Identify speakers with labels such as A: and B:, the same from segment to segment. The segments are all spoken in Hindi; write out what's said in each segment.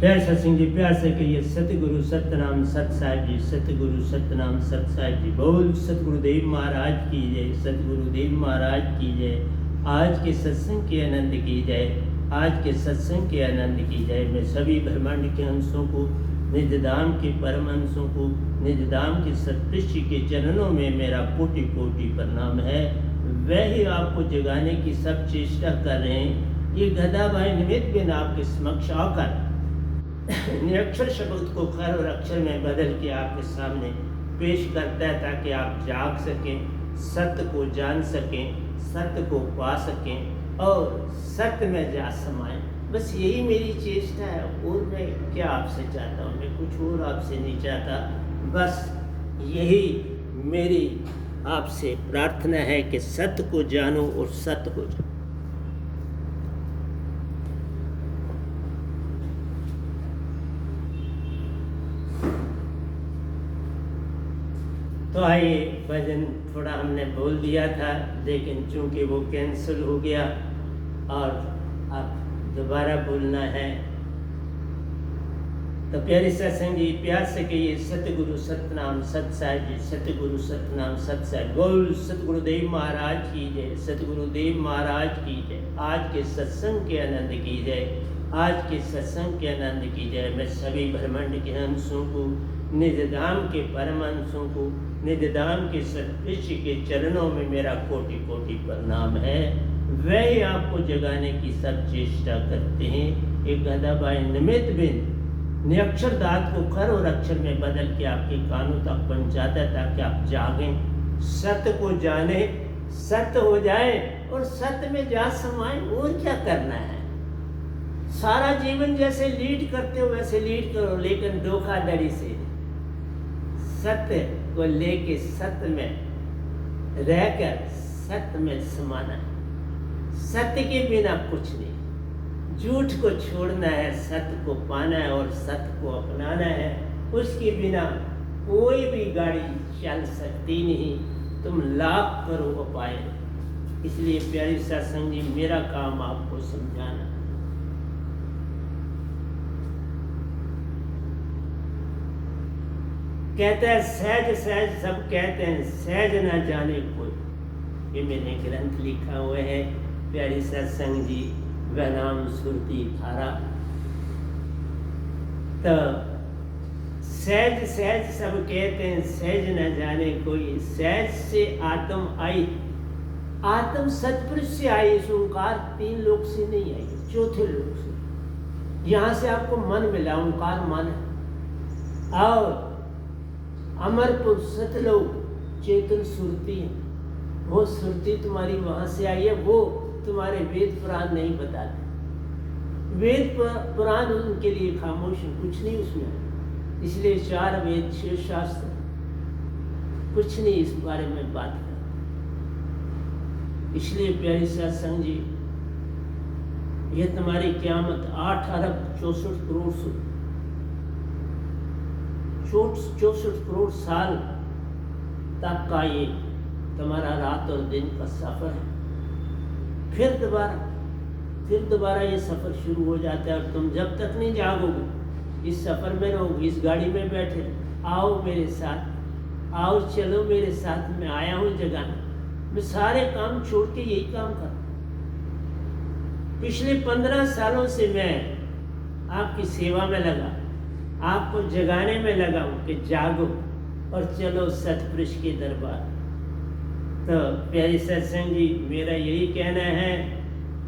A: प्यार सत्संग जी, प्यार से कहिए सतगुरु सतनाम सत साहिब जी, सतगुरु सतनाम सत साहिब जी। बोल सतगुरुदेव महाराज की जय, सतगुरुदेव महाराज की जय। आज के सत्संग के आनंद की जय, आज के सत्संग के आनंद की जय। मैं सभी ब्रह्मांड के अंशों को, निज धाम के परम अंशों को, निज धाम के सतृष्टि के चरणों में मेरा कोटि कोटि प्रणाम है। वह ही आपको जगाने की सब चेष्टा कर रहे हैं। ये गधा भाई निमित्त बिन आपके समक्ष आकर निरक्षर शब्द को खर और अक्षर में बदल के आपके सामने पेश करता है, ताकि आप जाग सकें, सत्य को जान सकें, सत्य को पा सकें और सत्य में जा समाएं। बस यही मेरी चेष्टा है। और मैं क्या आपसे चाहता हूँ? मैं कुछ और आपसे नहीं चाहता। बस यही मेरी आपसे प्रार्थना है कि सत्य को जानो और सत्य को जानो। तो आइए, भजन थोड़ा हमने बोल दिया था, लेकिन चूंकि वो कैंसिल हो गया और अब दोबारा बोलना है, तो प्यारे सत्संग जी, प्यार से कहिए सतगुरु सतनाम सत साहिब जी, सतगुरु सतनाम सत साहिब। बोल सतगुरुदेव महाराज की जय, सतगुरुदेव महाराज की जय। आज के सत्संग के आनंद की जय, आज के सत्संग के आनंद की जय। मैं सभी ब्रह्मांड के अंशों को, निज धाम के परम अंशों को, निज धाम के सतृष्टि के चरणों में मेरा कोटि कोटि प्रणाम है। वह आपको जगाने की सब चेष्टा करते हैं। एक गधा भाई निमित्त बिन निरक्षर दात को खर और अक्षर में बदल के आपके कानों तक पहुंचाता है, ताकि आप जागें, सत्य को जाने, सत्य हो जाए और सत्य में जा समाए। और क्या करना है? सारा जीवन जैसे लीड करते हो वैसे लीड करो, लेकिन धोखाधड़ी से सत्य को लेके सत्य में रहकर सत्य में समाना है। सत्य के बिना कुछ नहीं। झूठ को छोड़ना है, सत्य को पाना है और सत्य को अपनाना है। उसके बिना कोई भी गाड़ी चल सकती नहीं। तुम लाख करो उपाय। इसलिए प्यारी सत्संग जी, मेरा काम आपको समझाना। कहते हैं सहज सहज सब कहते हैं, सहज ना जाने कोई। ये मैंने ग्रंथ लिखा हुआ है, प्यारी सत्संग जी, वह नाम सुरती धारा। तो सहज सहज सब कहते हैं, सहज न जाने कोई। सहज से आत्म आई, आत्म सतपुरुष से आई। इस ओंकार 3 लोक से नहीं आई, 4थे लोक से। यहाँ से आपको मन मिला, ओंकार मन है। और अमरपुर सतलोक चेतन सुरती है, वो सुरती तुम्हारी वहां से आई है। वो तुम्हारे वेद पुराण नहीं बताते। वेद पुराण उनके लिए खामोश है, कुछ नहीं उसमें। इसलिए 4 वेद 6 शास्त्र कुछ नहीं इस बारे में बात कर। इसलिए प्यारी सत्संग जी, यह तुम्हारी क़यामत 8 अरब 64 करोड़ 64 करोड़ साल तक का ये तुम्हारा रात और दिन का सफर है। फिर दोबारा ये सफर शुरू हो जाता है। और तुम जब तक नहीं जागोगे, इस सफर में रहोगे, इस गाड़ी में बैठे। आओ मेरे साथ, आओ चलो मेरे साथ। मैं आया हूँ जगाने। मैं सारे काम छोड़ के यही काम कर। पिछले 15 सालों से मैं आपकी सेवा में लगा, आपको जगाने में लगा हूँ कि जागो और चलो सतपुरुष के दरबार। तो प्यारी सत्संग जी, मेरा यही कहना है,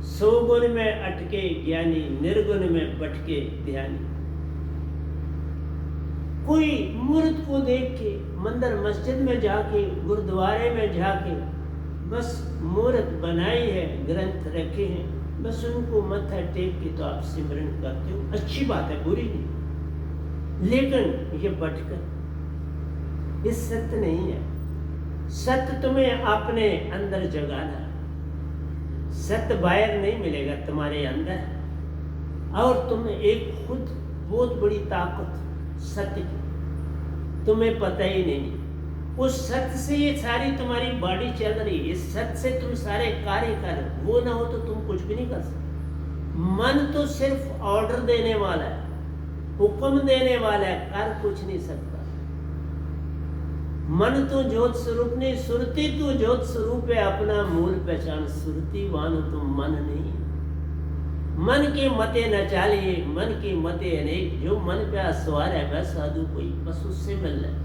A: 100 गुण में अटके ज्ञानी, निर्गुण में भटके ध्यानी। कोई मूर्त को देख के, मंदिर मस्जिद में जाके, गुरुद्वारे में जाके बस मूर्त बनाई है, ग्रंथ रखे हैं, बस उनको मत्था टेक के तो आप सिमरन करते हो। अच्छी बात है, बुरी नहीं। लेकिन ये भटकर, ये सत्य नहीं है। सत्य तुम्हें अपने अंदर जगाना है। सत्य बाहर नहीं मिलेगा, तुम्हारे अंदर। और तुम्हें एक खुद बहुत बड़ी ताकत सत्य की, तुम्हें पता ही नहीं। उस सत्य से ये सारी तुम्हारी बॉडी चल रही है। इस सत्य से तुम सारे कार्य कर रहे हो। वो ना हो तो तुम कुछ भी नहीं कर सकते। मन तो सिर्फ ऑर्डर देने वाला है, हुक्म देने वाला है, कर कुछ नहीं सकता। मन तो ज्योत स्वरूप नहीं, सुरती तो ज्योत स्वरूप है, अपना मूल पहचान सुरती वान तुम मन नहीं। मन के मते न चालिए, मन के मते अनेक, जो मन पे सवार है वह साधु कोई, बस उससे मिल रहा है।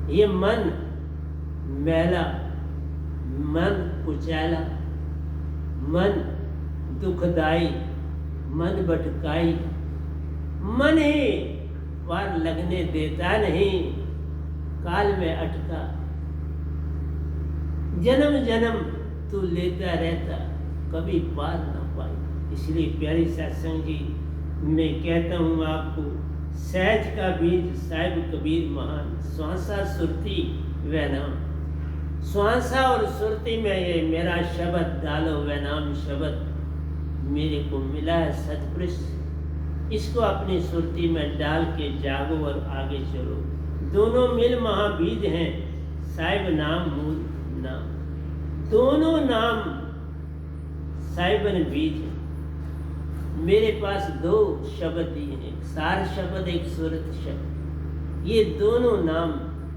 A: ये मन मैला, मन कुचैला, मन दुखदाई, मन भटकाई, मन ही पार लगने देता नहीं, काल में अटका, जन्म जन्म तू लेता रहता, कभी पार ना पाई। इसलिए प्यारी सत्संग जी, मैं कहता हूँ आपको, सहज का बीज साहिब कबीर महान, श्वासा सुरती वह नाम। श्वासा और सुरती में ये मेरा शब्द डालो, वह नाम शब्द मेरे को मिला है सतपुरुष। इसको अपनी सुरती में डाल के जागो और आगे चलो। दोनों मिल महाबीज हैं, साहिब नाम मूल नाम, दोनों नाम साहिबन बीज हैं। मेरे पास दो शब्द दिए हैं, एक सार शब्द, एक सुरत शब्द। ये दोनों नाम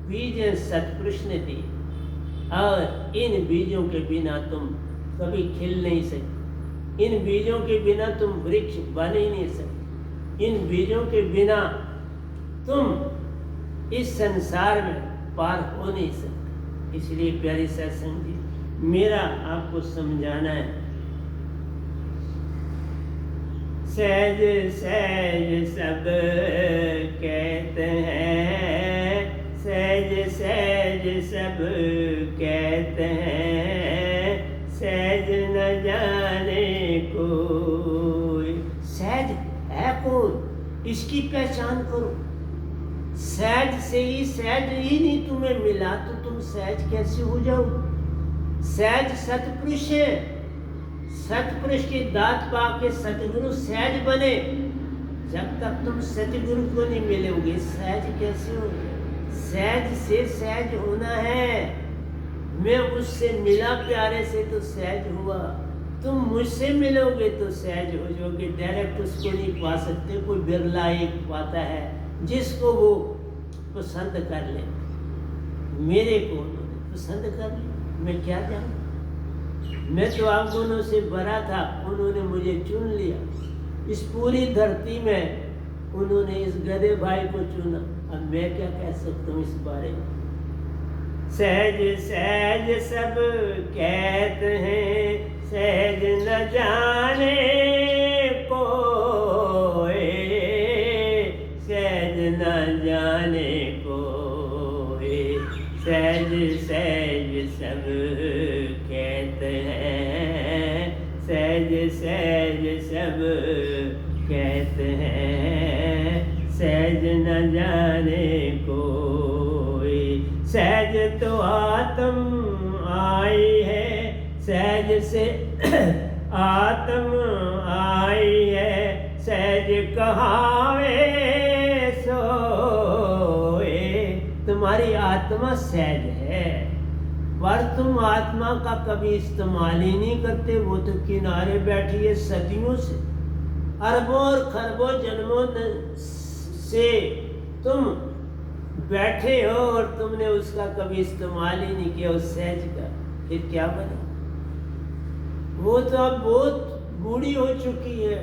A: बीज हैं, सतपुरुष ने दिए, और इन बीजों के बिना तुम कभी खिल नहीं सकते, इन बीजों के बिना तुम वृक्ष बन ही नहीं सकते, इन बीजों के बिना तुम इस संसार में पार हो नहीं सकते। इसलिए प्यारी सत्संग जी, मेरा आपको समझाना है, सहज सहज सब कहते हैं, सहज सहज सब कहते हैं, सहज न जाने कोई। सहज है कौन, इसकी पहचान करो। सहज से ही, सहज ही नहीं तुम्हें मिला तो तुम सहज कैसे हो जाओ? सहज सतपुरुष है, सतपुरुष की दात पाके सतगुरु सहज बने। जब तक तुम सतगुरु को नहीं मिलोगे सहज कैसे हो? सहज से सहज होना है। मैं उससे मिला प्यारे से तो सहज हुआ, तुम मुझसे मिलोगे तो सहज हो जाओगे। डायरेक्ट उसको नहीं पा सकते, कोई बिरला एक पाता है जिसको वो पसंद कर ले। मेरे को उन्होंने पसंद कर लिया, मैं क्या जानूं? मैं तो आप दोनों से बड़ा था, उन्होंने मुझे चुन लिया। इस पूरी धरती में उन्होंने इस गधे भाई को चुना। अब मैं क्या कह सकता हूँ इस बारे में? सहज सहज सब कहते हैं, सहज न जाने कोई, सहज न जाने कोई। सहज सहज सब कहते हैं, सहज सहज सब कहते हैं, सहज न जाने कोई। सहज तो आत्म आई है, सहज से आत्म आई है, सहज कहावे सोए। तुम्हारी आत्मा सहज है, पर तुम आत्मा का कभी इस्तेमाल ही नहीं करते। वो तो किनारे बैठी है सदियों से, अरबों और खरबों जन्मों से तुम बैठे हो और तुमने उसका कभी इस्तेमाल ही नहीं किया उस सहज का। फिर क्या बना? वो तो अब बहुत बूढ़ी हो चुकी है,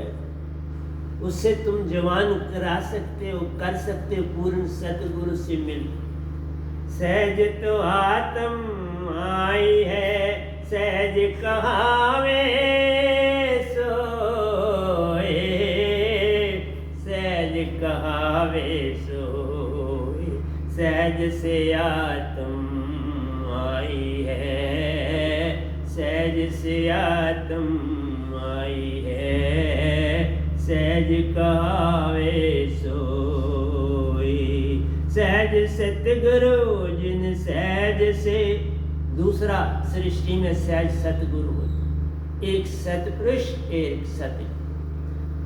A: उससे तुम जवान करा सकते हो, कर सकते हो पूर्ण सतगुरु से मिल। सहज तो आत्म आई है, सहज कहावे सोए, सहज कहावे सोए। सहज से आत्म आई है, सहज से आत्म आई है, सहज कहावे सोई। सहज सतगुरु जिन सहज से, दूसरा सृष्टि में सहज सतगुरु होते, एक सतपुरुष एक सतगुरु।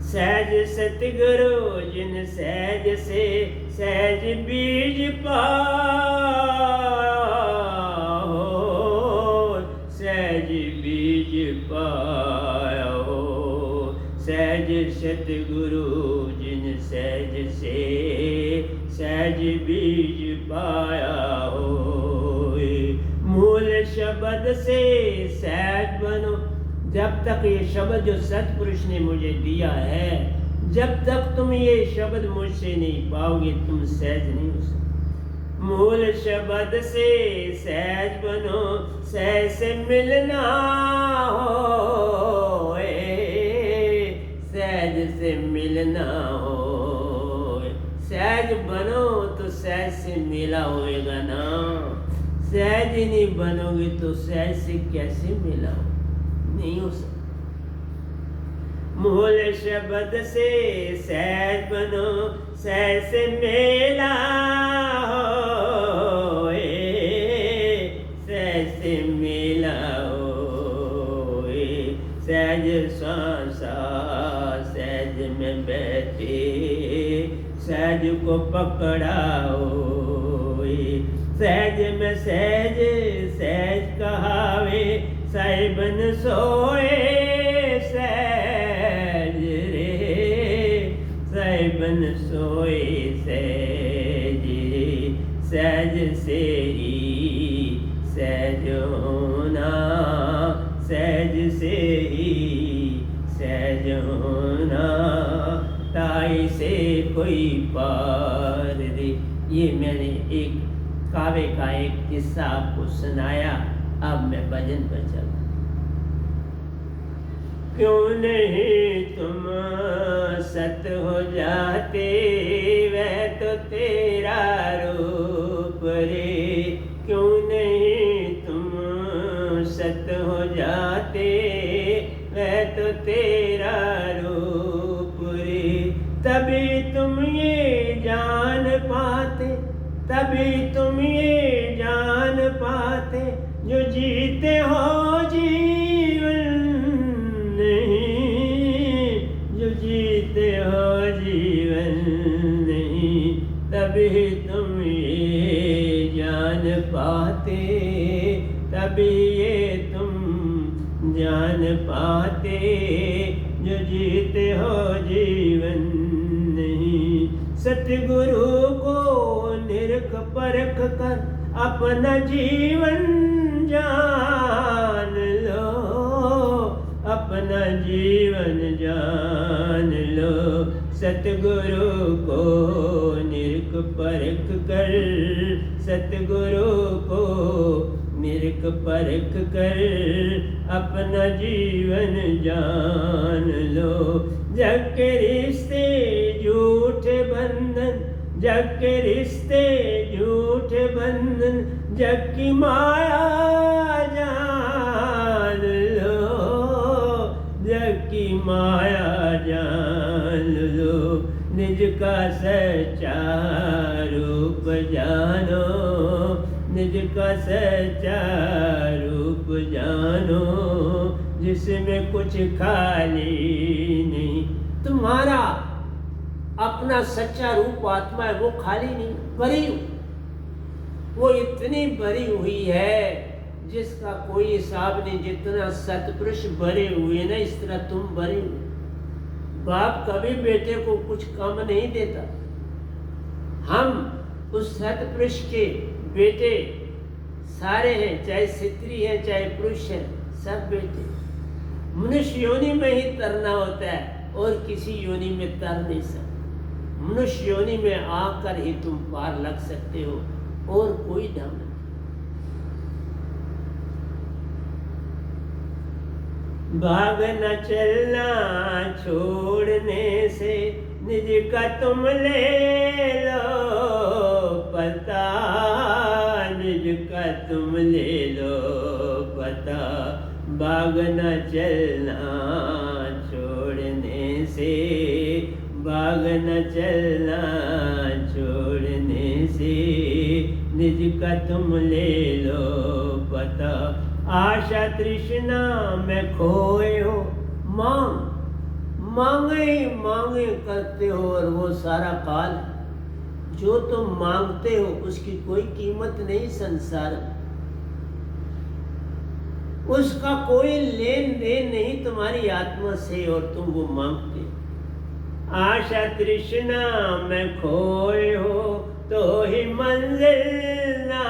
A: सहज सतगुरु जिन सहज से, सहज बीज पाओ, सहज बीज पाओ। सहज सतगुरु जिन सहज से सहज बीज पाया होए। मूल शब्द से सहज बनो। जब तक ये शब्द जो सतपुरुष ने मुझे दिया है, जब तक तुम ये शब्द मुझसे नहीं पाओगे, तुम सहज नहीं हो सकते। मूल शब्द से सहज बनो, सहज से मिलना हो, सहज से मिलना हो। सहज बनो तो सहज से मिला होएगा ना। सहज ही नहीं बनोगे तो सहज से कैसे मिला हो? नहीं हो सकता। मूल शब्द से सहज बनो, सहज से मेला हो, सहज से मेला हो। सहज सांसा सहज में बैठे, सहज को पकड़ाओ। सहज में सहज सहज कहावे, साहिबन सोए सहज रे, साहिबन सोए सहज रे। सहज से ही सहज होना, सहज से ही सहज होना, ताई से कोई पार दे। ये मैंने एक काव्य का एक किस्सा आपको सुनाया। अब मैं भजन पर चलूं। क्यों नहीं तुम सत हो जाते, वह तो तेरा रूप रे। क्यों नहीं तुम सत हो जाते, वह तो तेरा रूप रे। तभी तुम ये जान पाते, तभी तुम ये जान पाते, जो जीते हो जीवन नहीं, जो जीते हो जीवन नहीं। तभी तुम ये जान पाते, तभी ये तुम जान पाते, जो जीते हो जीवन नहीं। सतगुरु को निरख परख कर अपना जीवन जान लो, अपना जीवन जान लो। सतगुरु को निरख परख कर, सतगुरु को निरख परख कर, अपना जीवन जान लो। जग के रिश्ते झूठे बंधन, जग के रिश्ते झूठे बंधन, जग की माया जान लो, जग की माया जान लो। निज का सच्चा रूप जानो, निज का सच्चा रूप जानो, जिसमें कुछ खाली नहीं। तुम्हारा अपना सच्चा रूप आत्मा है, वो खाली नहीं, भरी, वो इतनी भरी हुई है जिसका कोई हिसाब नहीं। जितना सतपुरुष भरे हुए ना, इस तरह तुम भरे हुए। बाप कभी बेटे को कुछ कम नहीं देता। हम उस सतपुरुष के बेटे सारे हैं, चाहे स्त्री है चाहे पुरुष है, सब बेटे। मनुष्य योनि में ही तरना होता है और किसी योनि में तर नहीं सकते। मनुष्य योनि में आकर ही तुम पार लग सकते हो, और कोई ढंग नहीं। भाग न चलना छोड़ने से, निज का तुम ले लो पता, निज का तुम ले लो पता। भाग न चलना छोड़ने से, भाग न चलना छोड़ने से, निज का तुम ले लो पता। आशा तृष्णा में खोए हो, मांग मांगे मांगे करते हो, और वो सारा काल जो तुम मांगते हो उसकी कोई कीमत नहीं संसार में। उसका कोई लेन देन नहीं तुम्हारी आत्मा से, और तुम वो मांगते हो। आशा तृष्णा में खोए हो तो ही मंजिल ना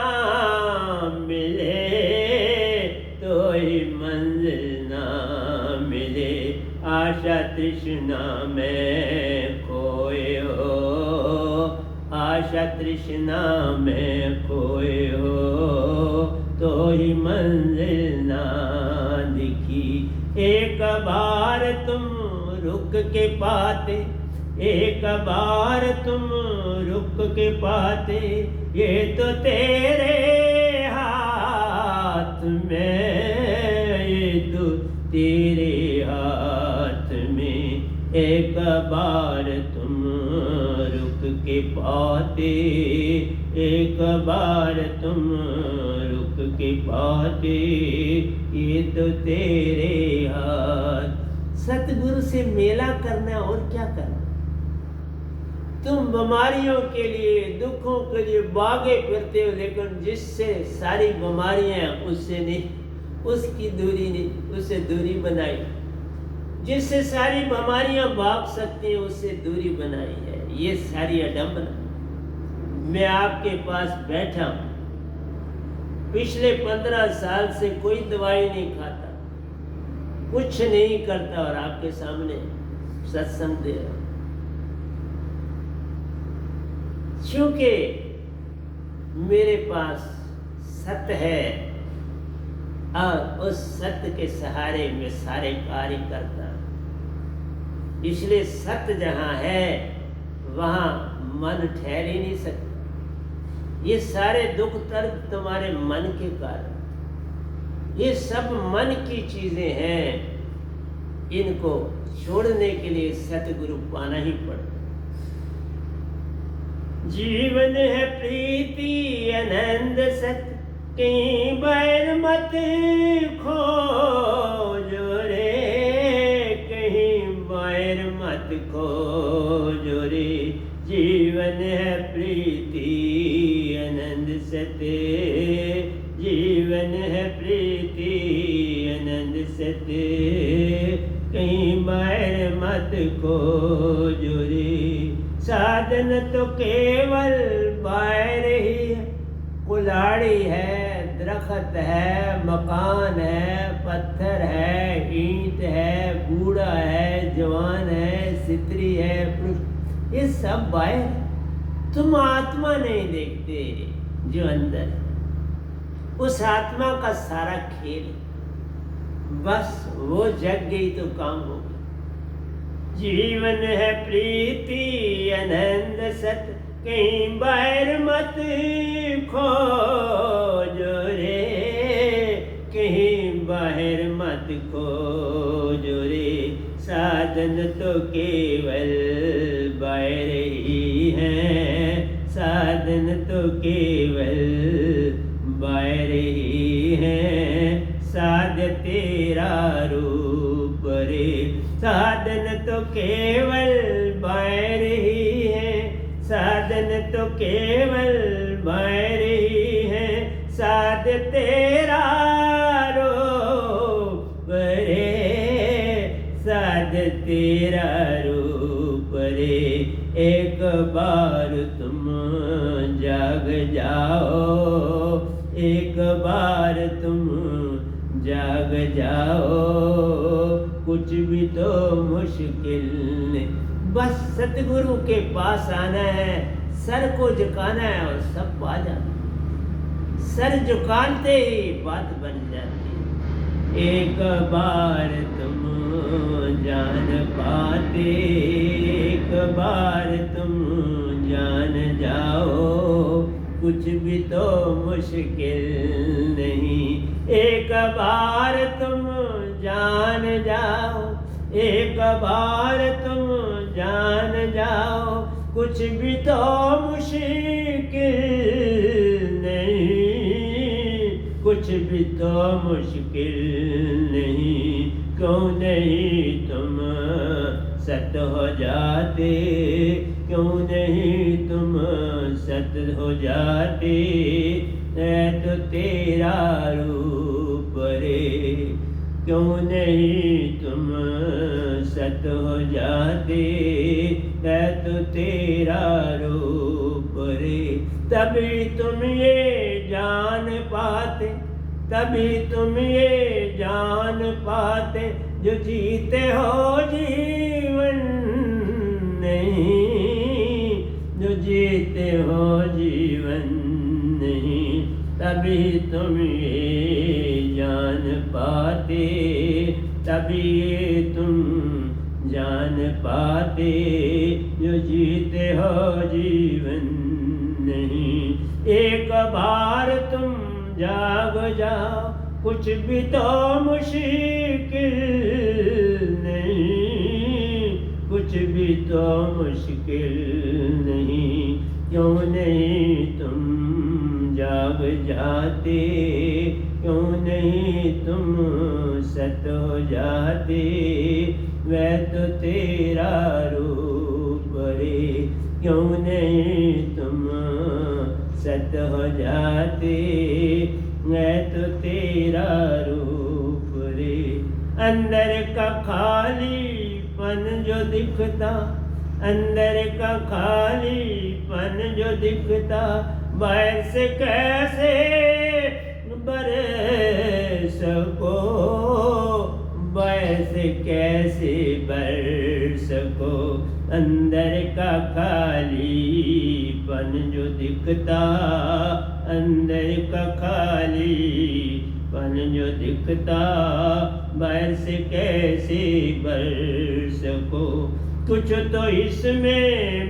A: मिले, तो ही मंजिल ना मिले। आशा तृष्णा में खोए हो, आशा तृष्णा में खोए हो तो ही मंजिल ना दिखी। एक बार तुम रुक के पाते, एक बार तुम रुक के पाते, ये तो तेरे हाथ में, ये तो तेरे हाथ में। एक बार तुम रुक के पाते, एक बार तुम रुक के पाते, ये तो तेरे हाथ। सतगुरु से मेला करना और क्या करना। तुम बीमारियों के लिए, दुखों के लिए भागे फिरते हो, लेकिन जिससे सारी बीमारियां उससे नहीं, उसकी दूरी नहीं, उससे दूरी बनाई। जिससे सारी बीमारियां भाग सकती हैं उससे दूरी बनाई है। ये सारी अडंबना। मैं आपके पास बैठा हूं, पिछले 15 साल से कोई दवाई नहीं खाता, कुछ नहीं करता, और आपके सामने सत्संग दे रहा हूं। क्योंकि मेरे पास सत्य है और उस सत्य के सहारे में सारे कार्य करता हूं। इसलिए सत्य जहां है वहां मन ठहर ही नहीं सकता। ये सारे दुख दर्द तुम्हारे मन के कारण, ये सब मन की चीजें हैं। इनको छोड़ने के लिए सतगुरु पाना ही पड़ता। जीवन है प्रीति आनंद सत्य, कहीं बैर मत खोजो रे, कहीं बैर मत खोजो रे। जीवन है प्रीति आनंद सत्य, जीवन है प्रीति आनंद सत्य, कहीं बैर मत खोजो रे। साधन तो केवल बैर ही है, कुल्हाड़ी है, दरख्त है, मकान है, पत्थर है, ईंट है, बूढ़ा है, जवान है, स्त्री है, पुरुष, ये सब बैर। तुम आत्मा नहीं देखते जो अंदर है, उस आत्मा का सारा खेल। बस वो जग गई तो काम हो गया। जीवन है प्रीति आनंद सत्य, कहीं बैर मत खोजो रे, कहीं बाहर मत खोजो रे। साधन तो केवल बैर ही है, साधन तो केवल बैर ही है। साध्य तेरा रूप रे, साधन तो केवल बैर ही है, साधन तो केवल बैर ही है। साध्य तेरा रूप रे, साध्य तेरा रूप रे। एक बार तुम जाग जाओ, एक बार तुम जाग जाओ, कुछ भी तो मुश्किल नहीं। बस सतगुरु के पास आना है, सर को झुकाना है और सब पा जाना। सर झुकाते ही बात बन जाती। एक बार तुम जान पाते, एक बार तुम जान जाओ, कुछ भी तो मुश्किल नहीं। एक बार तुम जान जाओ, एक बार तुम जान जाओ, कुछ भी तो मुश्किल नहीं, कुछ भी तो मुश्किल नहीं। क्यों नहीं तुम सत हो जाते, क्यों नहीं तुम सत हो जाते। है तो तेरा रूप रे, क्यों नहीं तुम सत हो जाते। तो तेरा रूप रे। तभी तुम ये जान पाते, तभी तुम ये जान पाते, जो जीते हो जीवन नहीं, जो जीते हो जीवन नहीं। तभी तुम ये जान पाते, तभी तुम जान पाते, जो जीते हो जीवन नहीं। एक बार तुम जाग जाओ, कुछ भी तो मुश्किल नहीं, कुछ भी तो मुश्किल नहीं। क्यों नहीं तुम जाग जाते, क्यों नहीं तुम सत हो जाते। वह तो तेरा रूप रे, क्यों नहीं तुम सत हो जाते। मैं तो तेरा रूप रे। अंदर का खालीपन जो दिखता, अंदर का खालीपन जो दिखता, बाहर से कैसे बरस सको, बाहर से कैसे बरस सको। अंदर का खालीपन जो दिखता, अंदर का खालीपन जो दिखता, बाहर से कैसे भर सको। कुछ तो इसमें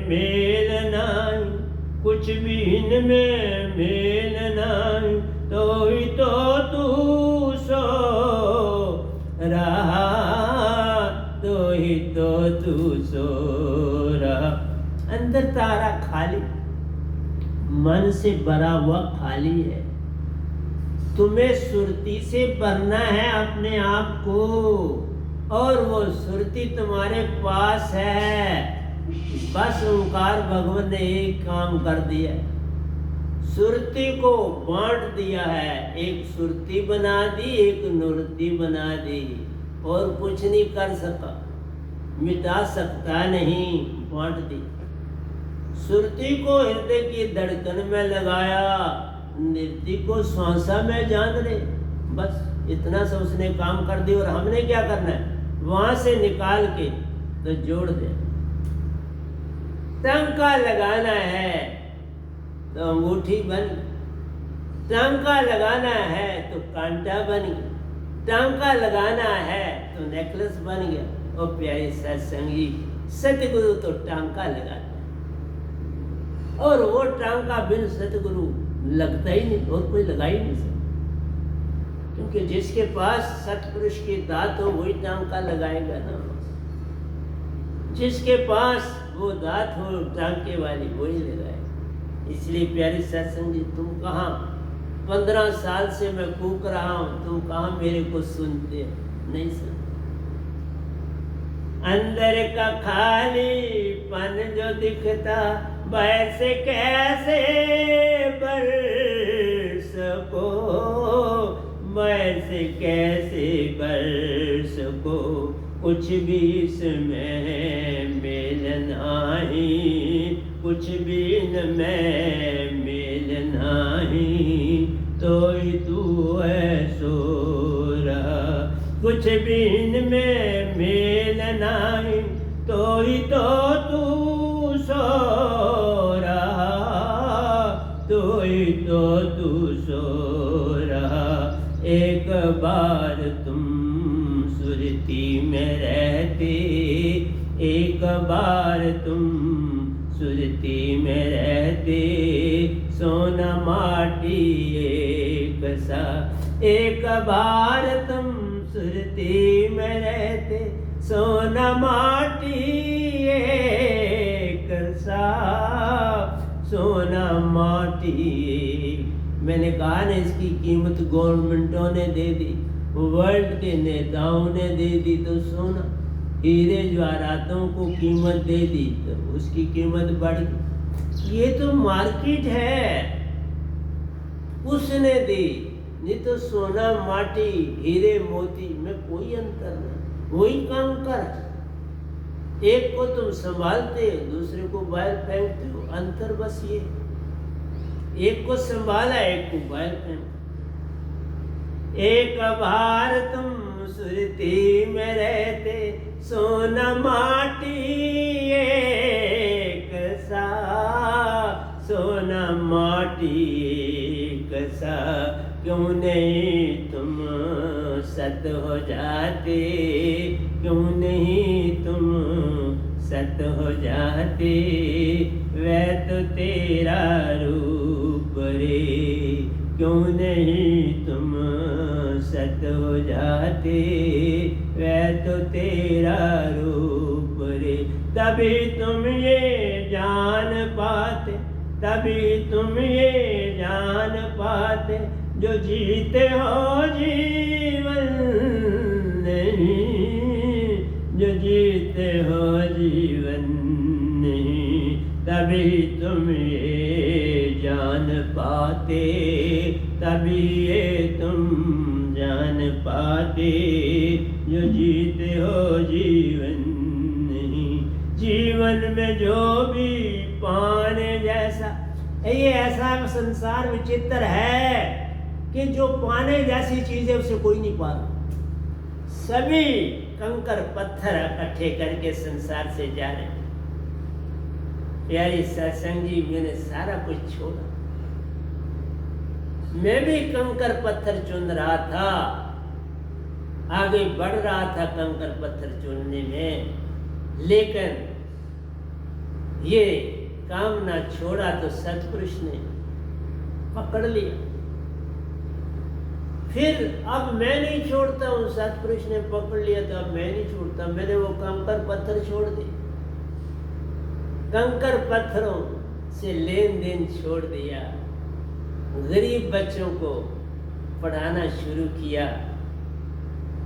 A: मेल नहीं, कुछ भी इनमें मेल नहीं, तो ही तो तू सो रहा, तो ही तो तू सो रहा। अंदर तारा खाली, मन से भरा हुआ खाली है। तुम्हें सुरती से भरना है अपने आप को, और वो सुरती तुम्हारे पास है। बस ओंकार भगवान ने एक काम कर दिया, सुरती को बांट दिया है। एक सुरती बना दी, एक नुरती बना दी, और कुछ नहीं कर सका, मिटा सकता नहीं, बांट दी। सुरती को हृदय की धड़कन में लगाया, नृत्य को श्वासा में जान ले। बस इतना सा उसने काम कर दिया। और हमने क्या करना है, वहां से निकाल के तो जोड़ दे। टंका लगाना है तो अंगूठी बन, टंका लगाना है तो कांटा बन गया, टंका लगाना है तो नेकलेस बन गया। और प्यारे सत्संगी, सतगुरु तो टांका लगाता है, और वो टांका बिन सतगुरु लगता ही नहीं, और कोई लगा ही नहीं सकता। क्योंकि जिसके पास सतपुरुष की दात हो वही टांका लगाएगा ना। जिसके पास वो दात हो टांके वाली वही लगाएगा। इसलिए प्यारे सत्संगी, तुम कहाँ 15 साल से मैं कूक रहा हूँ, तुम कहाँ मेरे को सुनते नहीं सुनते। अंदर का खालीपन जो दिखता, बाहर से कैसे भर सको, बाहर से कैसे भर सको। कुछ भी इसमें मेल नहीं, कुछ भी इनमें मेल नहीं, तो ही तू है सो रहा। कुछ भी इनमें मेल नहीं, तो ही तो तू सो रहा, तो ही तो तू सो रहा। एक बार तुम सुरती में रहते, एक बार तुम सुरती में रहते, सोना माटी एक सा। एक बार तुम सुरती में रहते, सोना माटी एक सा, सोना माटी। मैंने कहा ना, इसकी कीमत गवर्नमेंटों ने दे दी, वर्ल्ड के नेताओं ने दे दी, तो सोना हीरे जवाहरातों को कीमत दे दी तो उसकी कीमत बढ़ गई। ये तो मार्केट है, उसने दी। नहीं तो सोना माटी हीरे मोती में कोई अंतर नहीं, वही काम कर। एक को तुम संभालते हो, दूसरे को बाहर फेंकते हो। अंतर बस ये, एक को संभाला, एक को बाहर फेंक। एक भार तुम सुरती में रहते, सोना माटी एक सा, सोना माटी एक सा। क्यों नहीं तुम सत हो जाते, क्यों नहीं तुम सत हो जाते। वह तो तेरा रूप रे, क्यों नहीं तुम सत हो जाते। वह तो तेरा रूप रे। तभी तुम ये जान पाते, तभी तुम ये जान पाते, जो जीते हो जीवन नहीं, जो जीते हो जीवन नहीं। तभी तुम ये जान पाते, तभी ये तुम जान पाते, जो जीते हो जीवन नहीं। जीवन में जो भी पाने जैसा, ये ऐसा संसार विचित्र है कि जो पाने जैसी चीज है उसे कोई नहीं पा रहा। सभी कंकर पत्थर इकट्ठे करके संसार से जा रहे हैं। प्यारी सत्संग जी, मैंने सारा कुछ छोड़ा, मैं भी कंकर पत्थर चुन रहा था, आगे बढ़ रहा था कंकर पत्थर चुनने में, लेकिन ये काम ना छोड़ा तो सतपुरुष ने पकड़ लिया। फिर अब मैं नहीं छोड़ता हूँ, सतपुरुष ने पकड़ लिया तो अब मैं नहीं छोड़ता। मैंने वो कंकर पत्थर छोड़ दिए, कंकर पत्थरों से लेन देन छोड़ दिया, गरीब बच्चों को पढ़ाना शुरू किया।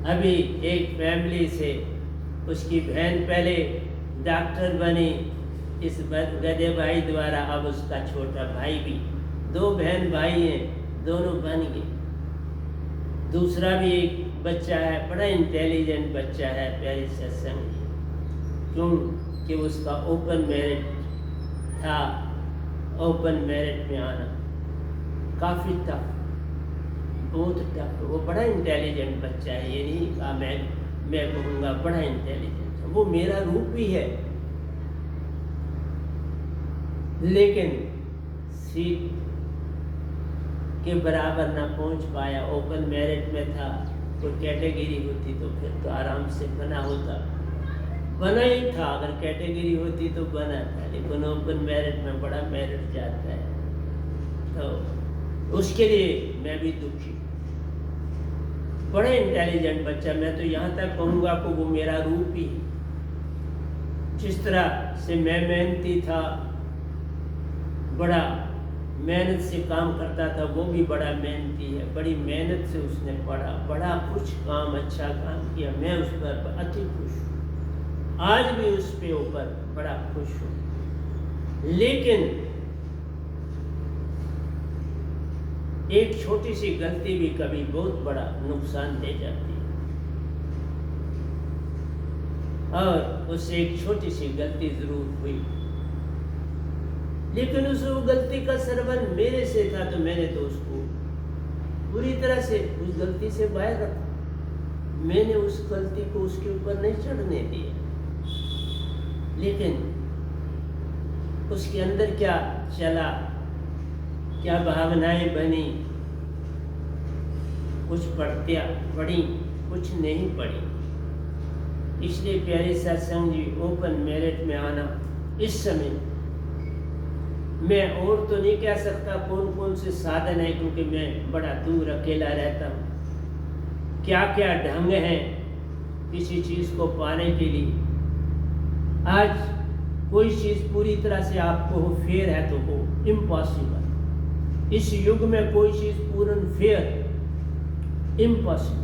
A: अभी एक फैमिली से उसकी बहन पहले डॉक्टर बनी इस गधे भाई द्वारा, अब उसका छोटा भाई भी, दो बहन भाई हैं, दोनों बन गए। दूसरा भी एक बच्चा है, बड़ा इंटेलिजेंट बच्चा है। प्यारी सत्संग, क्योंकि उसका ओपन मेरिट था, ओपन मेरिट में आना काफ़ी टफ, बहुत टफ। वो बड़ा इंटेलिजेंट बच्चा है, ये नहीं कहा मैं कहूँगा बड़ा इंटेलिजेंट, वो मेरा रूप भी है, लेकिन सीट के बराबर ना पहुंच पाया। ओपन मेरिट में था, कोई कैटेगरी होती तो फिर तो आराम से बना होता, बना ही था। अगर कैटेगरी होती तो बना था, लेकिन ओपन मेरिट में बड़ा मेरिट जाता है, तो उसके लिए मैं भी दुखी। बड़ा इंटेलिजेंट बच्चा, मैं तो यहाँ तक कहूँगा कि वो मेरा रूप ही, जिस तरह से मैं मेहनती था, बड़ा मेहनत से काम करता था, वो भी बड़ा मेहनती है, बड़ी मेहनत से उसने पढ़ा, बड़ा कुछ काम अच्छा काम किया। मैं उस पर अति खुश हूँ, आज भी उस पे ऊपर बड़ा खुश हूँ। लेकिन एक छोटी सी गलती भी कभी बहुत बड़ा नुकसान दे जाती है, और उससे एक छोटी सी गलती जरूर हुई, लेकिन उस गलती का सरबंध मेरे से था, तो मैंने तो उसको पूरी तरह से उस गलती से बाहर रखा। मैंने उस गलती को उसके ऊपर नहीं चढ़ने दिया, लेकिन उसके अंदर क्या चला, क्या भावनाएं बनी, कुछ पढ़ी, कुछ नहीं पढ़ी। इसलिए प्यारे सत्संग जी, ओपन मेरिट में आना इस समय, मैं और तो नहीं कह सकता कौन कौन से साधन है, क्योंकि मैं बड़ा दूर अकेला रहता हूँ। क्या क्या ढंग हैं किसी चीज़ को पाने के लिए। आज कोई चीज़ पूरी तरह से आपको हो फेयर है तो वो इम्पॉसिबल। इस युग में कोई चीज़ पूर्ण फेयर इम्पॉसिबल।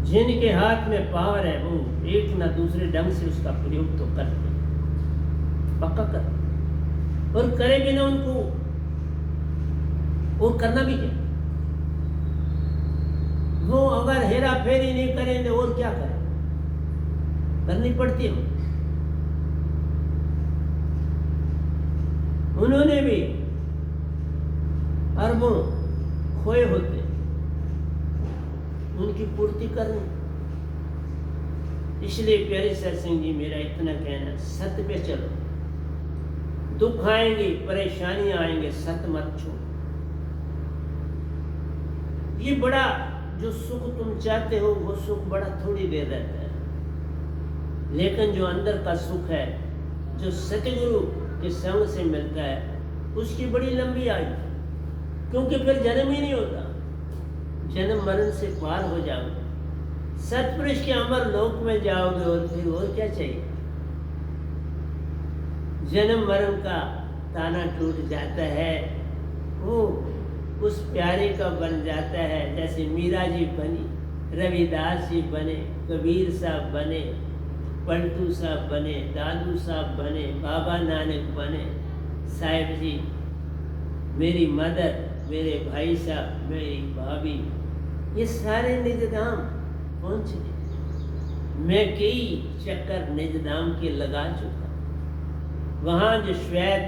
A: जिनके हाथ में पावर है वो एक ना दूसरे ढंग से उसका प्रयोग तो करते, पक्का कर, और करे भी ना उनको, और करना भी क्या। वो अगर हेरा फेरी नहीं करेंगे और क्या करें। करनी पड़ती है। उन्होंने भी अरबों खोए होते, उनकी पूर्ति करनी। इसलिए प्यारे सत्संग जी, मेरा इतना कहना, सत्य पे चलो। दुख आएंगे, परेशानियां आएंगे, सत्य मत छोड़ो। ये बड़ा जो सुख तुम चाहते हो वो सुख बड़ा थोड़ी देर रहता है, लेकिन जो अंदर का सुख है, जो सतगुरु के संग से मिलता है, उसकी बड़ी लंबी आयु, क्योंकि फिर जन्म ही नहीं होता, जन्म मरण से पार हो जाओगे, सतपुरुष के अमर लोक में जाओगे, और फिर और क्या चाहिए। जन्म मरण का ताना टूट जाता है, वो उस प्यारे का बन जाता है। जैसे मीरा जी बनी, रविदास जी बने, कबीर साहब बने, पलटू साहब बने, दादू साहब बने, बाबा नानक बने, साहिब जी, मेरी मदर, मेरे भाई साहब, मेरी भाभी, ये सारे निजधाम पहुँच गए। मैं कई चक्कर निजधाम के लगा चुका। वहाँ जो श्वेत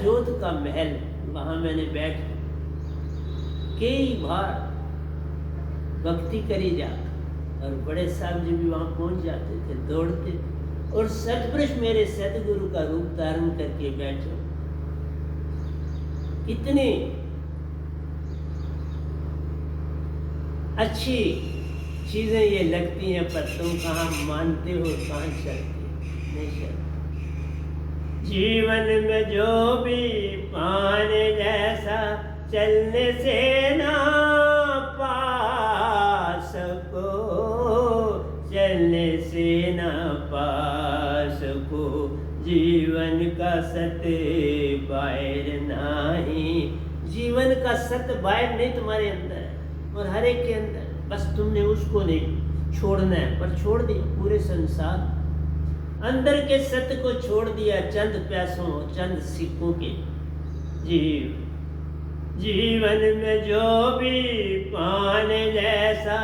A: जोत का महल, वहाँ मैंने बैठ कई बार भक्ति करी जाकर, और बड़े साहब जी भी वहाँ पहुँच जाते थे, दौड़ते, और सतपुरुष मेरे सतगुरु का रूप धारण करके बैठो। कितनी अच्छी चीजें ये लगती हैं, पर तुम कहाँ मानते हो, कहाँ चलते नहीं चलते। जीवन में जो भी पाने जैसा, चलने से ना पा सको, चलने से ना पा सको। जीवन का सत्य बाहर नहीं, जीवन का सत्य बाहर नहीं, तुम्हारे अंदर है, और हर एक के अंदर। बस तुमने उसको नहीं छोड़ना है, पर छोड़ दिया पूरे संसार, अंदर के सत्य को छोड़ दिया चंद पैसों, चंद सिक्कों के। जीवन में जो भी पाने जैसा,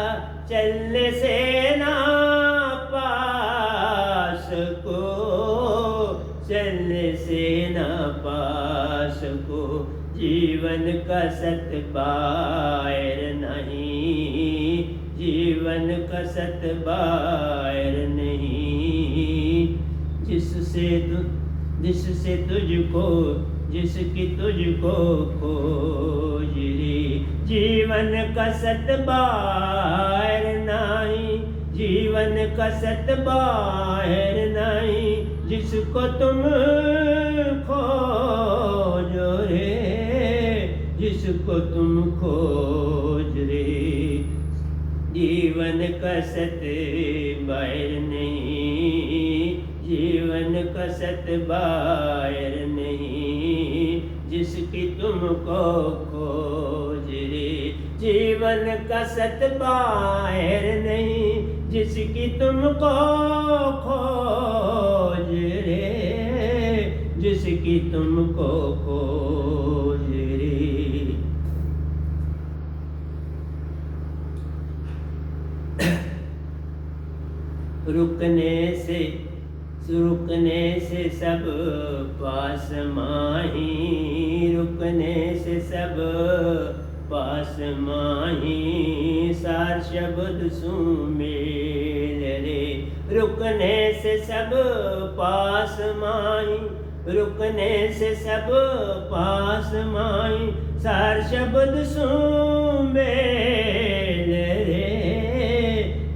A: चलने से ना पा सको, चलने से ना पा सको। जीवन का सत्य बाहर नहीं, जीवन का सत्य बाहर नहीं। जिससे तुझको, जिसकी तुझको खोज रे। जीवन का सत्य बाहर नहीं, जीवन का सत्य बाहर नहीं। जिसको तुम खोजो रे, जिसको तुम खोज रे। जीवन का सत्य बाहर नहीं, जीवन का सत्य बाहर नहीं। जिसकी तुमको खोज रे। जीवन का सत्य बाहर नहीं, जिसकी तुमको खोज रे, जिसकी तुमको खोज रे। रुकने से सब पास माही, रुकने से सब पास माही। सार शब्द सुमेल रे। रुकने से सब पास माही, रुकने से सब पास माही। सार शब्द सुमेल रे,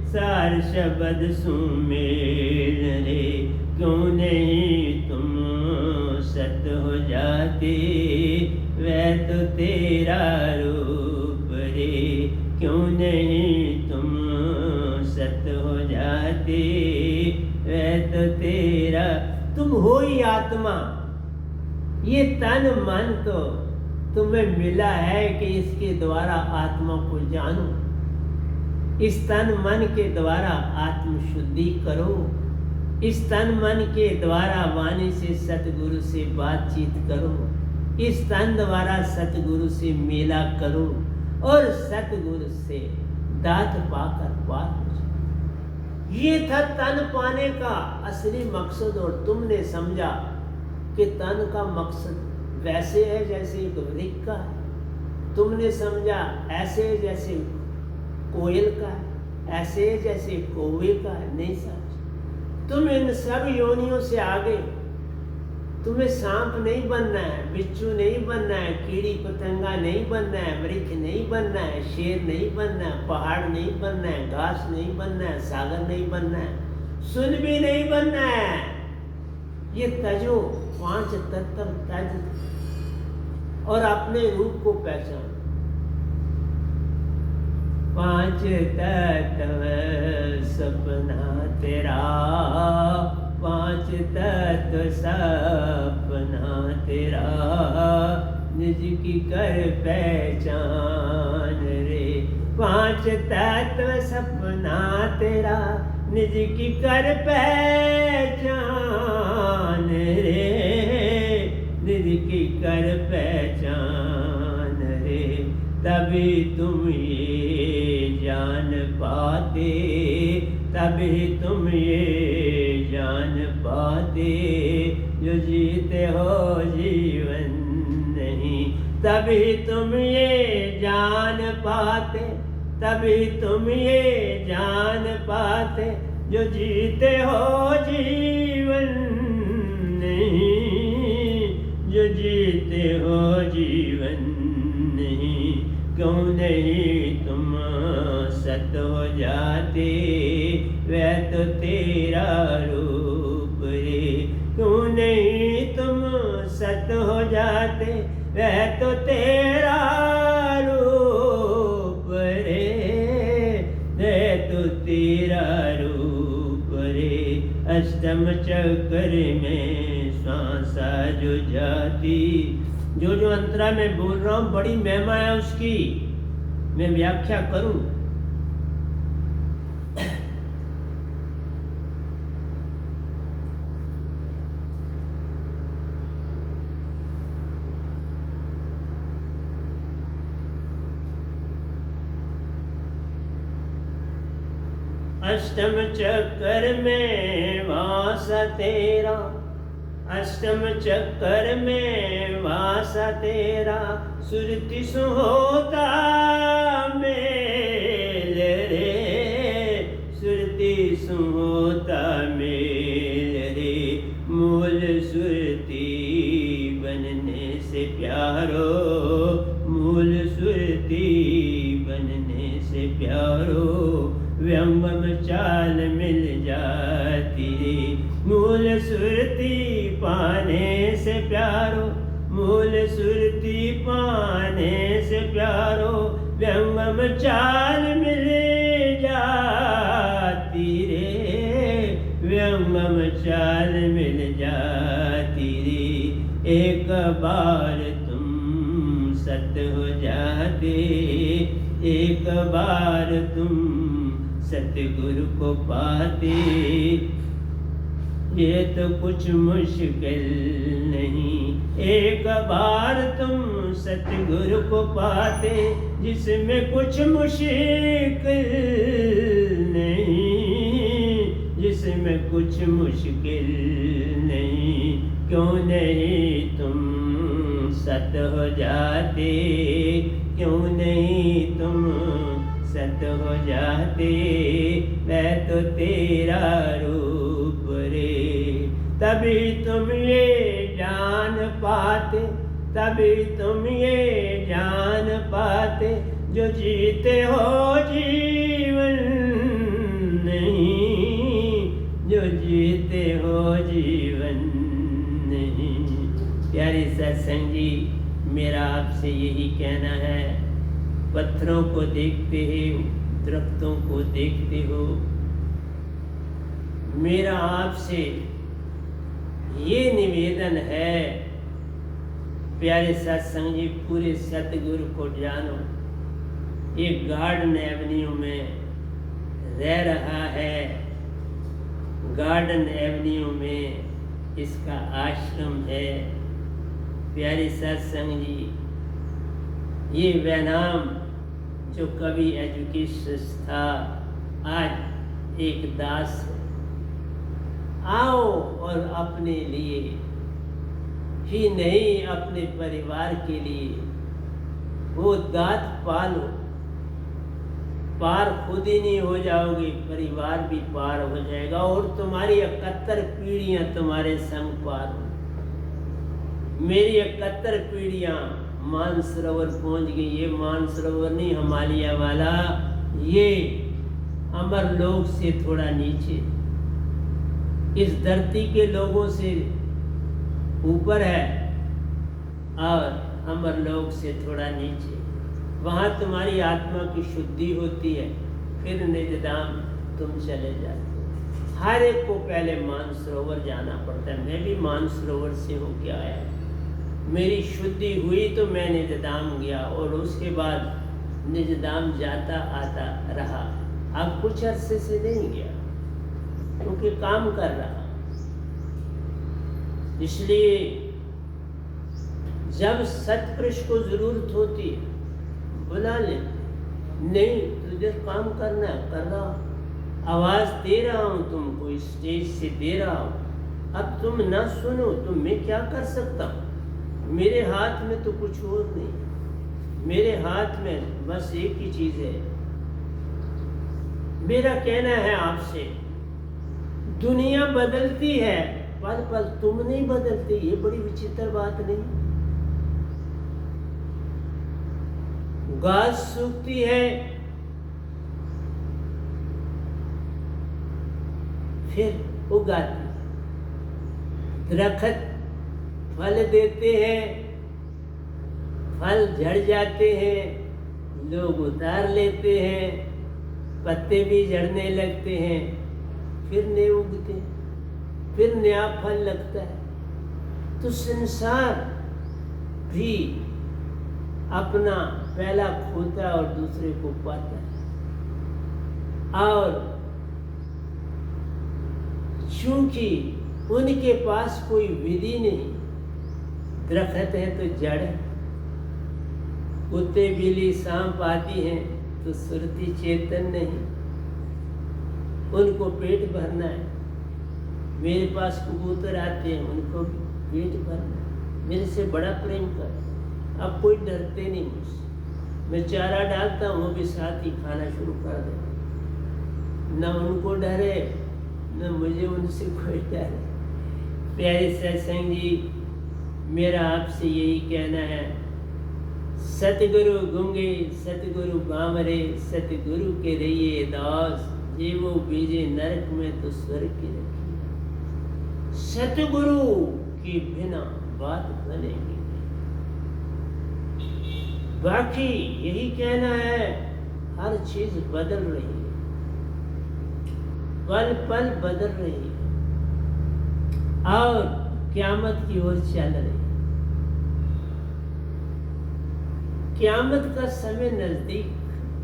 A: सार शब्द सुमेल रे। क्यों नहीं तुम सत हो जाते, वह तो तेरा रूप रे। क्यों नहीं तुम सत हो जाते, वह तो तेरा। तुम हो ही आत्मा, ये तन मन तो तुम्हें मिला है कि इसके द्वारा आत्मा को जानो। इस तन मन के द्वारा आत्म शुद्धि करो। इस तन मन के द्वारा वाणी से सतगुरु से बातचीत करो। इस तन द्वारा सतगुरु से मेला करो और सतगुरु से दात पाकर पार हो जाओ। ये था तन पाने का असली मकसद। और तुमने समझा कि तन का मकसद वैसे है जैसे एक वृक्ष का है, तुमने समझा ऐसे जैसे कोयल का है, ऐसे जैसे कौवे का है। नहीं समझ, तुम इन सब योनियों से आगे। तुम्हें सांप नहीं बनना है, बिच्छू नहीं बनना है, कीड़ी पतंगा नहीं बनना है, वृक्ष नहीं बनना है, शेर नहीं बनना है, पहाड़ नहीं बनना है, घास नहीं बनना है, सागर नहीं बनना है, सुन भी नहीं बनना है। ये तजो, 5 तत्व तज और अपने रूप को पहचान। 5 तत्व सपना तेरा, 5 तत्व सपना तेरा, निज की कर पहचान रे। 5 तत्व सपना तेरा, निज की कर पहचान रे, निज की कर पहचान रे। तभी तुम ये जान पाते, तभी तुम ये जान पाते, जो जीते हो जीवन नहीं। तभी तुम ये जान पाते, तभी तुम ये जान पाते, जो जीते हो जीवन नहीं, जो जीते हो जीवन नहीं। क्यों नहीं तुम सत हो जाते, वह तो तेरा रूप रे। क्यों नहीं तुम सत हो जाते, वह तो तेरा रूप रे, वह तो तेरा रूप रे। अष्टम चक्र में सांसा जो जाती, जो अंतरा में बोल रहा हूं बड़ी महिमा है उसकी, मैं व्याख्या करूं। अष्टम चक्र में वास तेरा, अष्टम चक्कर में वासा तेरा, सुरति सुहोता मेल रे, सुरति सुहोता मेल रे। मूल सुरति बनने से प्यारो, मूल सुरति बनने से प्यारो, व्यंगम चाल मिल जाती रे। मूल सुरति पाने से प्यारो, मूल सुरति पाने से प्यारो, व्यंगम चाल मिल जाती रे, व्यंगम चाल मिल जाती रे। एक बार तुम सत हो जाते, एक बार तुम सतगुरु को पाते, ये तो कुछ मुश्किल नहीं। एक बार तुम सतगुरु को पाते, जिसमें कुछ मुश्किल नहीं, जिसमें कुछ मुश्किल नहीं। क्यों नहीं तुम सत हो जाते, क्यों नहीं तुम सत हो जाते, मैं तो तेरा रूप रे। तभी तुम ये जान पाते, तभी तुम ये जान पाते, जो जीते हो जीवन नहीं, जो जीते हो जीवन नहीं। प्यारे सत्संग जी, मेरा आपसे यही कहना है, पत्थरों को देखते हो, दरख्तों को देखते हो, मेरा आपसे ये निवेदन है प्यारे सत्संग जी, पूरे सतगुरु को जानो। ये गार्डन एवेन्यू में रह रहा है, गार्डन एवेन्यू में इसका आश्रम है। प्यारे सत्संग जी, ये वैनाम जो कवि एजुकेशन था, आज एक दास है। आओ और अपने लिए ही नहीं, अपने परिवार के लिए वो दात पालो। पार खुद ही नहीं हो जाओगे, परिवार भी पार हो जाएगा और तुम्हारी 71 पीढ़ियां तुम्हारे संग पार हो। मेरी 71 पीढ़ियां मानसरोवर पहुंच गई। ये मानसरोवर नहीं हिमालय वाला, ये अमरलोक से थोड़ा नीचे, इस धरती के लोगों से ऊपर है और अमरलोक से थोड़ा नीचे। वहाँ तुम्हारी आत्मा की शुद्धि होती है, फिर निजधाम तुम चले जाते हो। हर एक को पहले मानसरोवर जाना पड़ता है। मैं भी मानसरोवर से होके आया, मेरी शुद्धि हुई तो मैं निजधाम गया और उसके बाद निजधाम जाता आता रहा। अब कुछ अरसे से नहीं गया क्योंकि काम कर रहा। इसलिए जब सत्पुरुष को जरूरत होती है बुला ले, नहीं तुझे काम करना है, कर रहा हूं, आवाज दे रहा हूं तुमको, स्टेज से दे रहा हूं। अब तुम ना सुनो तो मैं क्या कर सकता हूं? मेरे हाथ में तो कुछ और नहीं, मेरे हाथ में बस एक ही चीज है। मेरा कहना है आपसे, दुनिया बदलती है पल पल, तुम नहीं बदलते। ये बड़ी विचित्र बात नहीं? घास सूखती है फिर उगाती है, दरख्त फल देते हैं, फल झड़ जाते हैं, लोग उतार लेते हैं, पत्ते भी झड़ने लगते हैं, फिर नए उगते, फिर नया फल लगता है। तो संसार भी अपना पहला खोता है और दूसरे को पाता है। और चूंकि उनके पास कोई विधि नहीं, दरख्त है तो जड़ है, कुत्ते बिल्ली सांप आती हैं तो सुरती चेतन नहीं, उनको पेट भरना है। मेरे पास कबूतर आते हैं, उनको पेट भरना है, मेरे से बड़ा प्रेम कर। अब कोई डरते नहीं मुझसे, मैं चारा डालता हूँ वो भी साथ ही खाना शुरू कर देते। न उनको डरे न मुझे उनसे कोई डरे। प्यारे सत्संग जी, मेरा आपसे यही कहना है, सतगुरु गूंगे सतगुरु बामरे, सतगुरु के रहिए दास, ये वो बीजे नरक में तो स्वर्ग की रखी। सतगुरु के बिना बात बनेगी। बाकी यही कहना है, हर चीज बदल रही है, पल पल बदल रही है और क़यामत की ओर चल रही है। क़यामत का समय नजदीक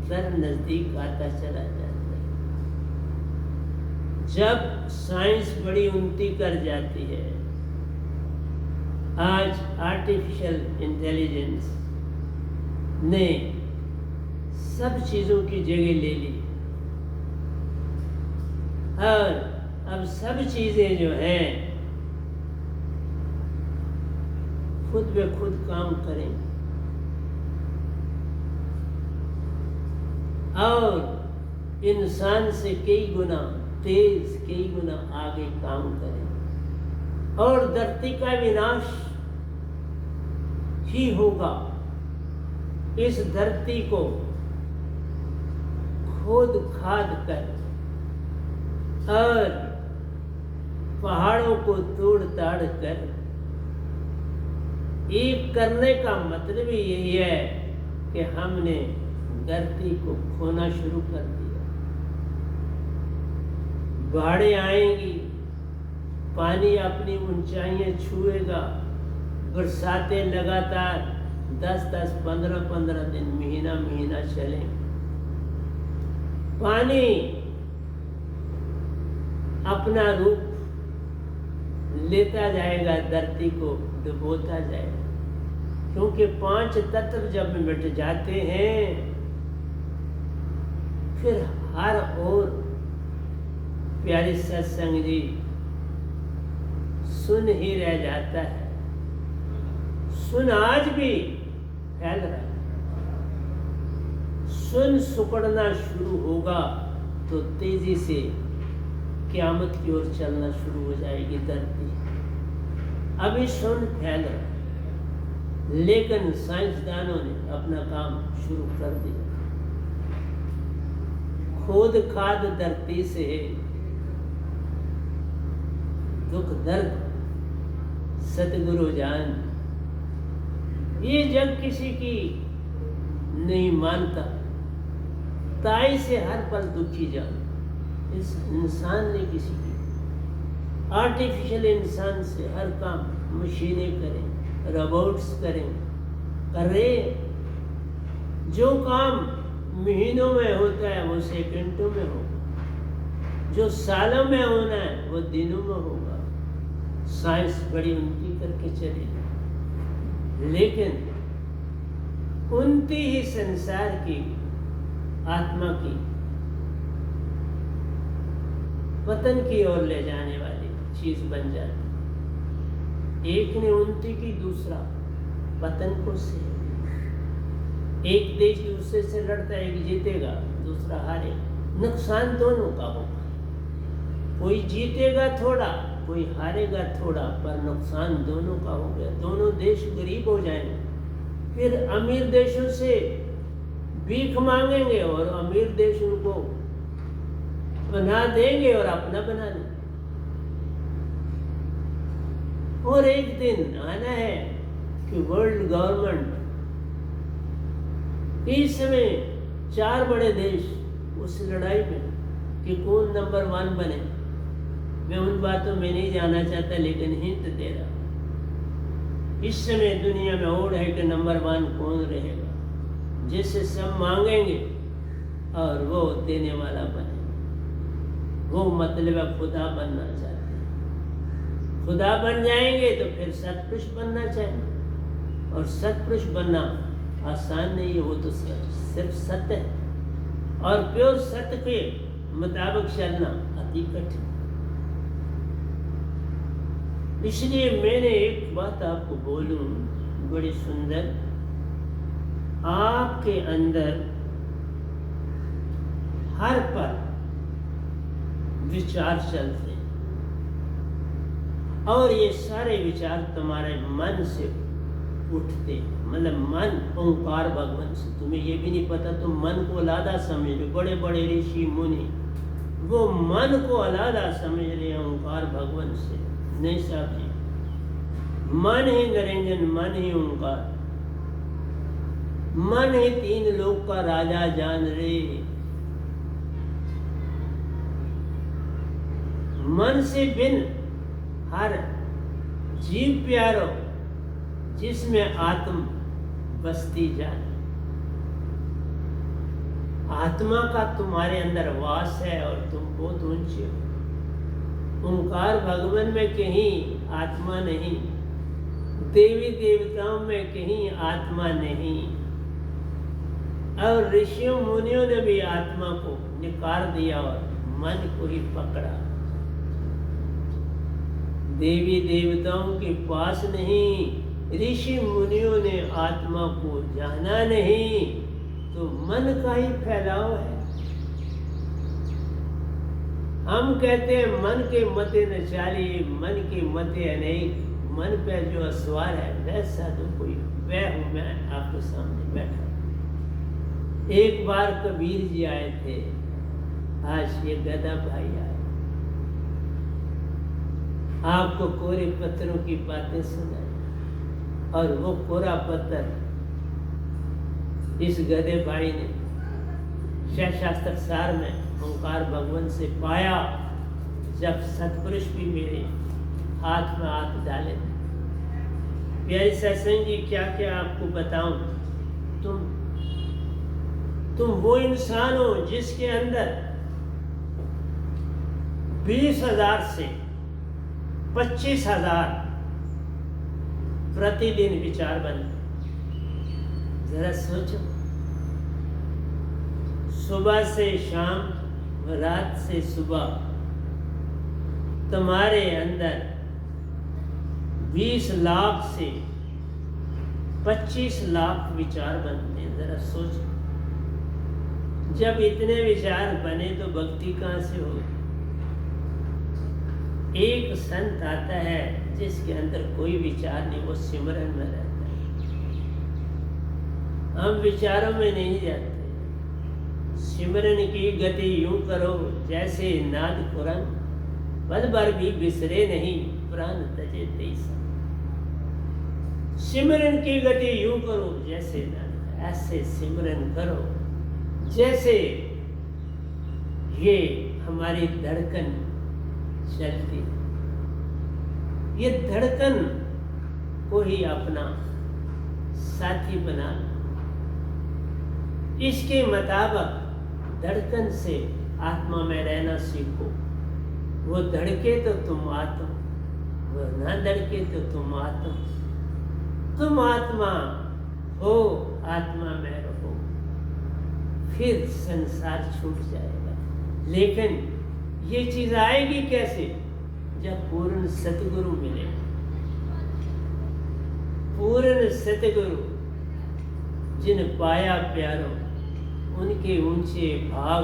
A: दर नजदीक आता चला जाता है। जब साइंस बड़ी उन्नति कर जाती है, आज आर्टिफिशियल इंटेलिजेंस ने सब चीजों की जगह ले ली और अब सब चीजें जो हैं खुद ब खुद काम करेंगी और इंसान से कई गुना तेज, कई गुना आगे काम करेंगे और धरती का विनाश ही होगा। इस धरती को खोद खाद कर और पहाड़ों को तोड़ ताड़ कर एक करने का मतलब ही यही है कि हमने धरती को खोना शुरू कर दिया। बाढ़ें आएंगी, पानी अपनी ऊंचाइयां छुएगा, बरसातें लगातार 10-10, 15-15 दिन, महीना महीना चले। पानी अपना रूप लेता जाएगा, धरती को डुबोता जाएगा, क्योंकि 5 तत्व जब मिट जाते हैं फिर हर ओर प्यारे सत्संग जी, सुन ही रह जाता है। सुन आज भी फैल रहा है। सुन सुकड़ना शुरू होगा तो तेजी से क़यामत की ओर चलना शुरू हो जाएगी धरती। अभी सुन फैल रहा है, लेकिन साइंसदानों ने अपना काम शुरू कर दिया। खोद खाद धरती से दुख दर्द सतगुरु जान, ये जग किसी की नहीं मानता, ताई से हर पल दुखी जान। इस इंसान ने किसी की, आर्टिफिशियल इंसान से हर काम मशीनें करें, रोबोट्स करें, कर रहे। जो काम महीनों में होता है वो सेकंडों में होगा, जो सालों में होना है वो दिनों में होगा। साइंस बड़ी उन्नति करके चलेगी, लेकिन उन्नति ही संसार की आत्मा की पतन की ओर ले जाने वाली चीज बन जाती। एक ने उन्नति की, दूसरा पतन को से। एक देश दूसरे से लड़ता है, एक जीतेगा दूसरा हारेगा, नुकसान दोनों का होगा। कोई जीतेगा थोड़ा, कोई हारेगा थोड़ा, पर नुकसान दोनों का हो गया। दोनों देश गरीब हो जाएंगे, फिर अमीर देशों से भीख मांगेंगे और अमीर देश उनको बना देंगे और अपना बना लेंगे। और एक दिन आना है कि वर्ल्ड गवर्नमेंट, इस समय 4 बड़े देश उस लड़ाई में कि कौन नंबर 1 बने। मैं उन बातों में नहीं जाना चाहता, लेकिन हिंट दे रहा। इस समय दुनिया में होड़ है कि नंबर 1 कौन रहेगा, जिससे सब मांगेंगे और वो देने वाला बने। वो मतलब है खुदा बनना चाहते हैं। खुदा बन जाएंगे तो फिर सत्पुरुष बनना चाहिए, और सत्पुरुष बनना आसान नहीं है, वो तो सिर्फ सत्य है, और प्योर सत्य के मुताबिक चलना अति कठिन। इसलिए मैंने एक बात आपको बोलूं, बड़ी सुंदर। आपके अंदर हर पल विचार चलते हैं, और ये सारे विचार तुम्हारे मन से उठते हैं। मतलब मन ओंकार भगवान से। तुम्हें ये भी नहीं पता, तुम मन को अलादा समझ रहे। बड़े बड़े ऋषि मुनि वो मन को अलादा समझ रहे हैं ओंकार भगवान से। नहीं साहब जी, मन ही निरंजन, मन ही ओंकार, मन ही 3 लोक का राजा जान रे। मन से बिन हर जीव प्यारो, जिसमें आत्म बसती जाने। आत्मा का तुम्हारे अंदर वास है और तुम बहुत ऊंचे हो। ओंकार भगवान में कहीं आत्मा नहीं, देवी देवताओं में कहीं आत्मा नहीं, और ऋषियों मुनियों ने भी आत्मा को निकार दिया और मन को ही पकड़ा। देवी देवताओं के पास नहीं, ऋषि मुनियों ने आत्मा को जाना नहीं, तो मन का ही फैलाव है। हम कहते हैं मन के मते न चालिए, मन के मते अनेक। मन पे जो असवार है वैसा तो कोई, वह हूं मैं आपके सामने बैठा। एक बार कबीर जी आए थे, आज ये गदा भाई आए। आपको कोरे पत्थरों की बातें सुनाई, और वो कोरा पत्थर इस गधे भाई ने शास्त्र सार में ओंकार भगवान से पाया। जब सतपुरुष भी मेरे हाथ में हाथ डाले। प्यारे सत्संग जी, क्या क्या आपको बताऊं। तुम वो इंसान हो जिसके अंदर 20,000 से 25,000 प्रतिदिन विचार बनते। जरा सोचो, सुबह से शाम, रात से सुबह, तुम्हारे अंदर 20 लाख से 25 लाख विचार बनते हैं। जरा सोचो, जब इतने विचार बने तो भक्ति कहाँ से हो? एक संत आता है जिसके अंदर कोई विचार नहीं, वो सिमरन में रहता है। हम विचारों में नहीं जाते। सिमरन की गति यूं करो जैसे नाद कुरन, पल भर भी बिसरे नहीं प्राण तजे तेईसा। सिमरन की गति यूं करो जैसे नाद, ऐसे सिमरन करो जैसे ये हमारी धड़कन चलती। ये धड़कन को ही अपना साथी बना, इसके मुताबिक धड़कन से आत्मा में रहना सीखो। वो धड़के तो तुम आत्मा, वो ना धड़के तो तुम आत्मा। तुम आत्मा हो, आत्मा में रहो, फिर संसार छूट जाएगा। लेकिन ये चीज आएगी कैसे? जब पूर्ण सतगुरु मिले। पूर्ण सतगुरु जिन पाया प्यारो, उनके ऊंचे भाव,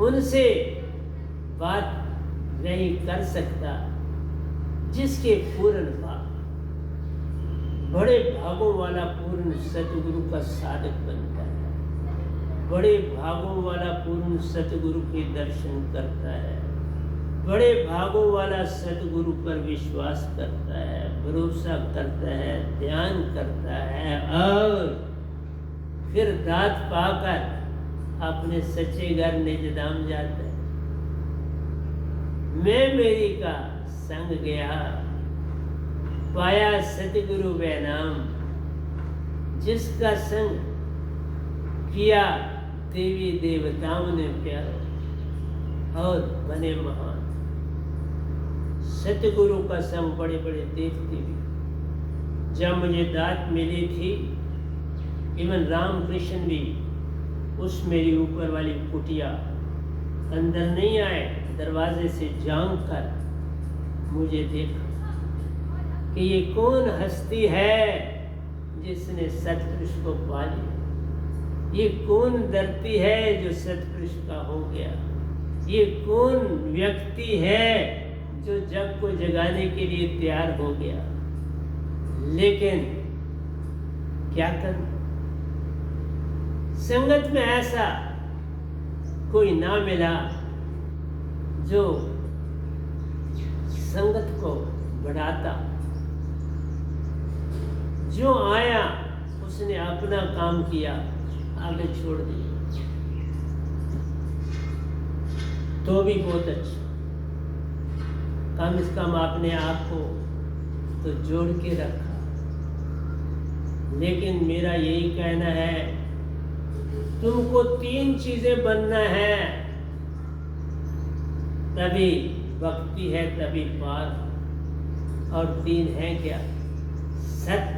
A: उनसे बात नहीं कर सकता जिसके पूर्ण भाव। बड़े भागों वाला पूर्ण सतगुरु का साधक बनता है। बड़े भागों वाला पूर्ण सतगुरु के दर्शन करता है। बड़े भागों वाला सतगुरु पर विश्वास करता है, भरोसा करता है, ध्यान करता है और फिर दात पाकर अपने सच्चे घर निज धाम जाता है। मैं मेरी का संग गया, पाया सतगुरु वे नाम। जिसका संग किया देवी देवताओं ने प्यारो और बने महान। सतगुरु का संग बड़े बड़े देवते भी। जब मुझे दात मिली थी, इवन रामकृष्ण भी उस मेरी ऊपर वाली कुटिया अंदर नहीं आए, दरवाजे से झांक कर मुझे देखा कि ये कौन हस्ती है जिसने सतपुरुष को पा लिया। ये कौन धरती है जो सतपुरुष का हो गया। ये कौन व्यक्ति है जो जग को जगाने के लिए तैयार हो गया। लेकिन क्या करूं? संगत में ऐसा कोई ना मिला जो संगत को बढ़ाता। जो आया उसने अपना काम किया, आगे छोड़ दिया, तो भी बहुत अच्छा। कम से कम अपने आप को तो जोड़ के रखा। लेकिन मेरा यही कहना है, तुमको 3 चीजें बनना है, तभी भक्ति है, तभी पार। और 3 है क्या? सत्य,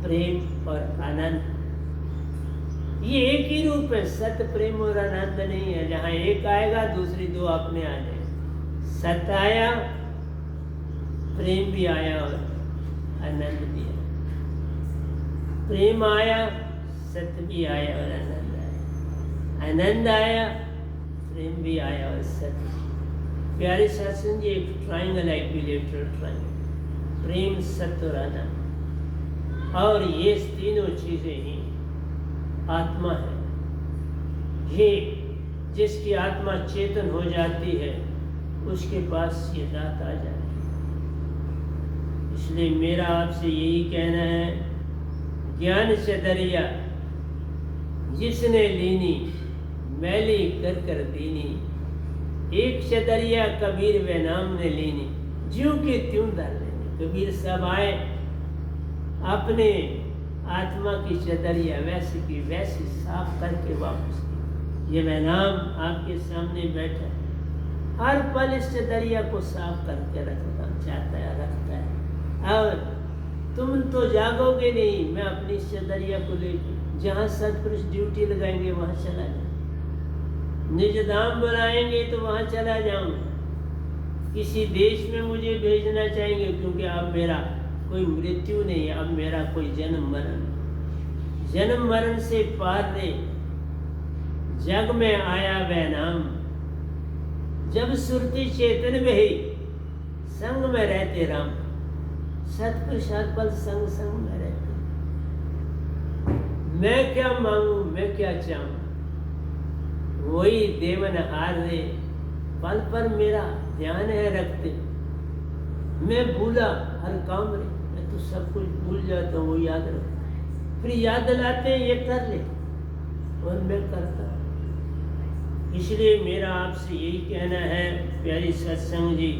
A: प्रेम और आनंद। ये एक ही रूप है, सत्य, प्रेम और आनंद नहीं है। जहां एक आएगा दूसरी 2 अपने आ जाए। सत्य आया, प्रेम भी आया और आनंद भी आया। प्रेम आया, सत्य भी आया और आनंद आया। आनंद आया, प्रेम भी आया और सत्य। प्यारे सत्संग जी, एक ट्राइंगल है, इक्विलेटरल ट्राइंगल, प्रेम, सत्य और आनंद। और ये तीनों चीजें ही आत्मा है। ये जिसकी आत्मा चेतन हो जाती है उसके पास ये दात आ जाती है। इसलिए मेरा आपसे यही कहना है, ज्ञान से दरिया जिसने लीनी, मैली कर कर दीनी। एक से दरिया कबीर वे नाम ने लीनी, ज्यों के त्यों धर लेनी। कबीर साहब आए, अपने आत्मा की चदरिया वैसी की वैसी साफ करके वापस की। ये मैं नाम आपके सामने बैठा है, हर पल इस चदरिया को साफ करके रखता चाहता है, रखता है। और तुम तो जागोगे नहीं, मैं अपनी चदरिया को लेकर जहाँ सतपुरुष ड्यूटी लगाएंगे वहाँ चला जाए। निज धाम बुलाएंगे तो वहाँ चला जाऊंगा। किसी देश में मुझे भेजना चाहेंगे, क्योंकि अब मेरा कोई मृत्यु नहीं है, अब मेरा कोई जन्म मरण से पार रे जग में आया वह नाम। जब सुरती चेतन बही संग में रहते राम। सतप्रसाद पल संग संग में रहते। मैं क्या मांगू मैं क्या चाहूं, वही देवन हार रे। पल पर मेरा ध्यान है रखते, मैं भूला हर काम रे। मैं तो सब कुछ भूल जाता हूँ, वो याद रख, फिर याद दिलाते ये कर ले और मैं करता। इसलिए मेरा आपसे यही कहना है प्यारी सत्संग जी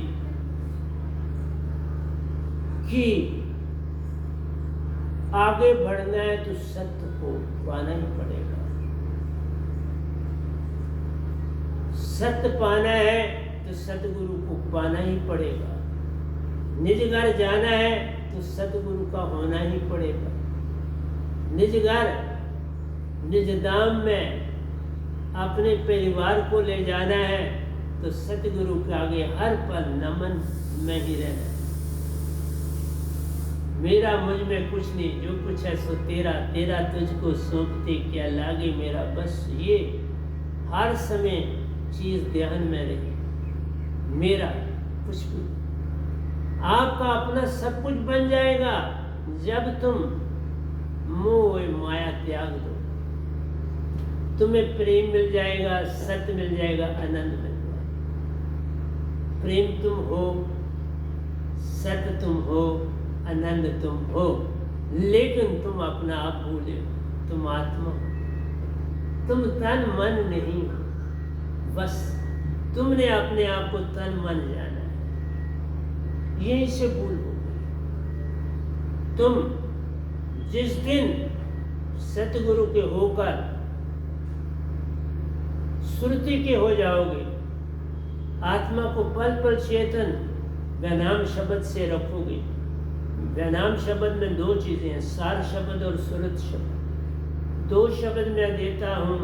A: कि आगे बढ़ना है तो सत्य को पाना ही पड़ेगा। सत्य पाना है तो सतगुरु को पाना ही पड़ेगा। निज घर जाना है तो सतगुरु का होना ही पड़ेगा। निज घर निज धाम में अपने परिवार को ले जाना है तो सतगुरु के आगे हर पल नमन में ही रहना है। मेरा मुझ में कुछ नहीं, जो कुछ है सो तेरा, तेरा तुझको सौंपते क्या लागे मेरा। बस ये हर समय चीज ध्यान में रहे, मेरा कुछ भी। आपका अपना सब कुछ बन जाएगा जब तुम मोह माया त्याग दो। तुम्हें प्रेम मिल जाएगा, सत्य मिल जाएगा, आनंद मिल जाएगा। प्रेम तुम हो, सत्य तुम हो, आनंद तुम हो, लेकिन तुम अपना आप भूले हो। तुम आत्मा हो, तुम तन मन नहीं हो। बस तुमने अपने आप को तन मन जाना है, यहीं से भूल हो गई। तुम जिस दिन सतगुरु के होकर सुरती के हो जाओगे, आत्मा को पल पल चेतन व नाम शब्द से रखोगे। व नाम शब्द में दो चीजें हैं, सार शब्द और सुरत शब्द। दो शब्द मैं देता हूं,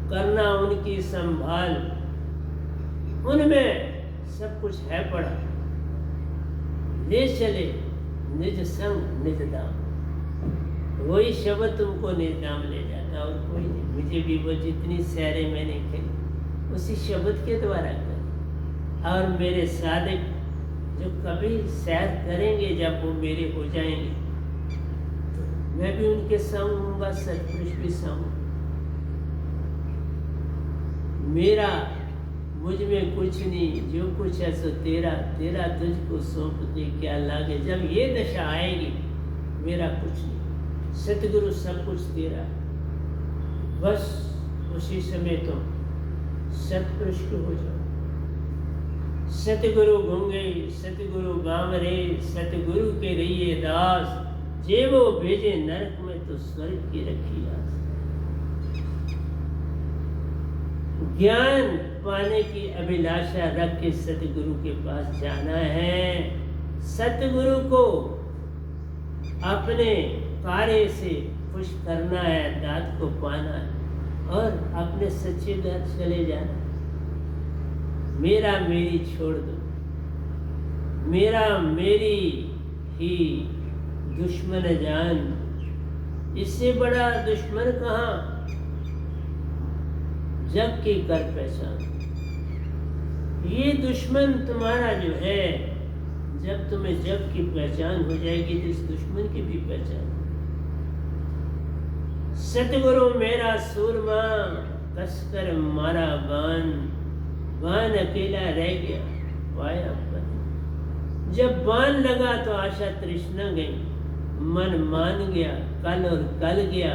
A: करना उनकी संभाल, उनमें सब कुछ है पड़ा। ले चले निज संग निज दाम, वही शब्द तुमको निज दाम ले जाता और कोई नहीं। मुझे भी वो जितनी सैरें मैंने करी उसी शब्द के द्वारा करी, और मेरे साधक जो कभी सैर करेंगे जब वो मेरे हो जाएंगे तो मैं भी उनके संग होऊंगा, सतपुरुष भी संग। मेरा मुझ में कुछ नहीं, जो कुछ है सो तेरा, तेरा तुझको सौंप दे क्या लागे। जब ये दशा आएगी मेरा कुछ नहीं, सतगुरु सब कुछ तेरा। बस उसी समय तुम सतपुरुष को हो जाओ। सतगुरु गूंगे सतगुरु बामरे, सतगुरु के रहिए दास। जे वो भेजे नरक में तो स्वर्ग की रखी आस। ज्ञान पाने की अभिलाषा रख के सतगुरु के पास जाना है। सतगुरु को अपने कार्य से खुश करना है, दात को पाना है और अपने सच्चे घर चले जाना। मेरा मेरी छोड़ दो, मेरा मेरी ही दुश्मन जान। इससे बड़ा दुश्मन कहाँ, जग की कर पहचान। ये दुश्मन तुम्हारा जो है, जब तुम्हें जग की पहचान हो जाएगी तो इस दुश्मन की भी पहचान। सतगुरु मेरा सूरमा, कसकर मारा बान। बान अकेला रह गया पाया पति। जब बान लगा तो आशा तृष्णा गई, मन मान गया कल और कल गया।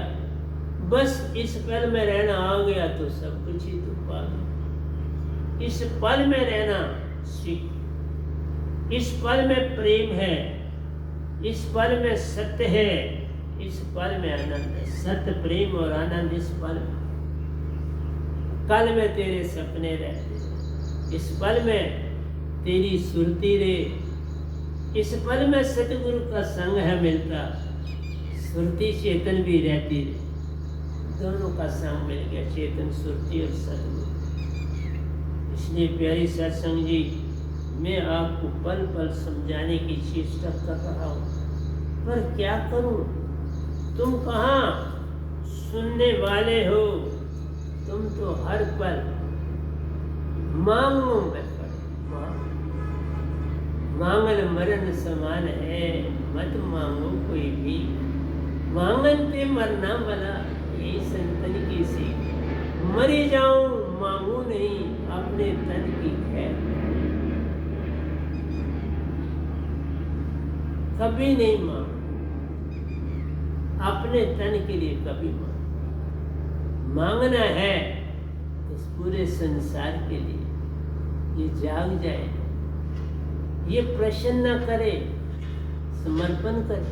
A: बस इस पल में रहना आ गया तो सब कुछ ही तो पा गया। इस पल में रहना सीख। इस पल में प्रेम है, इस पल में सत्य है, इस पल में आनंद है। सत्य प्रेम और आनंद इस पल में। कल में तेरे सपने रहते, इस पल में तेरी सुरती रे। इस पल में सतगुरु का संग है मिलता, सुरती चेतन भी रहती रे। दोनों का संग मिल गया, चेतन सुरती और सतगुरु। इसलिए प्यारी सत्संग जी, मैं आपको पल पल समझाने की चेष्टा कर रहा हूँ, पर क्या करूँ? तुम कहाँ सुनने वाले हो? तुम तो हर पल मांगों में पड़े। मांगल मरण समान है, मत मांगो कोई भी, मांगन पे मरना भला, यही संतन की सीख। मरी जाऊं मांगू नहीं अपने तन की खैर, कभी नहीं मांगू अपने तन के लिए, कभी मांगना है तो इस पूरे संसार के लिए। ये जाग जाए, ये प्रश्न न करे, समर्पण करे।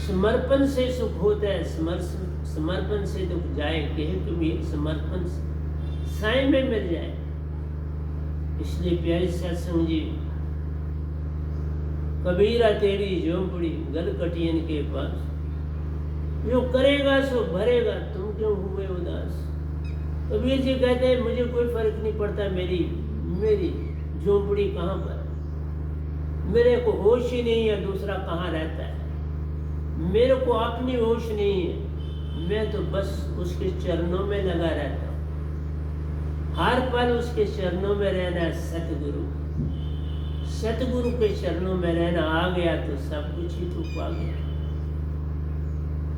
A: समर्पण से सुख होता है, समर्पण से दुख जाए, कि समर्पण साईं में मिल जाए। इसलिए प्यारी सत्संग जी, कबीरा तेरी झोंपड़ी गलकटियन के पास, जो करेगा सो भरेगा, तुम क्यों हुए उदास। कबीर जी कहते हैं मुझे कोई फर्क नहीं पड़ता मेरी झोंपड़ी कहाँ पर, मेरे को होश ही नहीं है दूसरा कहाँ रहता है, मेरे को अपनी होश नहीं है, मैं तो बस उसके चरणों में लगा रहता हूँ। हर पल उसके चरणों में रहना है। सतगुरु के चरणों में रहना आ गया तो सब कुछ ही तू पा गया।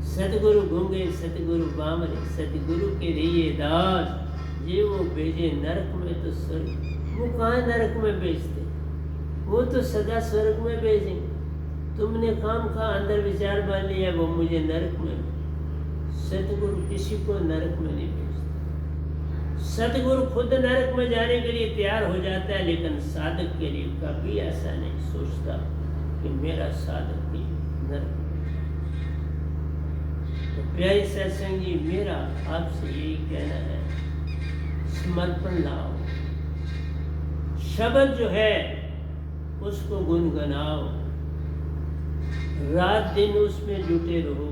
A: सतगुरु गूंगे सतगुरु बामरे, सतगुरु के लिए दास, ये वो भेजे नरक में तो स्वर्ग। वो कहाँ नरक में भेजते, वो तो सदा स्वर्ग में भेजेंगे। तुमने काम का अंदर विचार बन लिया वो मुझे नरक में। सतगुरु किसी को नरक में नहीं भेजता। सतगुरु खुद नरक में जाने के लिए तैयार हो जाता है, लेकिन साधक के लिए कभी ऐसा नहीं सोचता कि मेरा साधक भी नरक में। तो प्यारे सत्संग जी, मेरा आपसे यही कहना है, समर्पण लाओ। शब्द जो है उसको गुनगुनाओ, रात दिन उसमें जुटे रहो,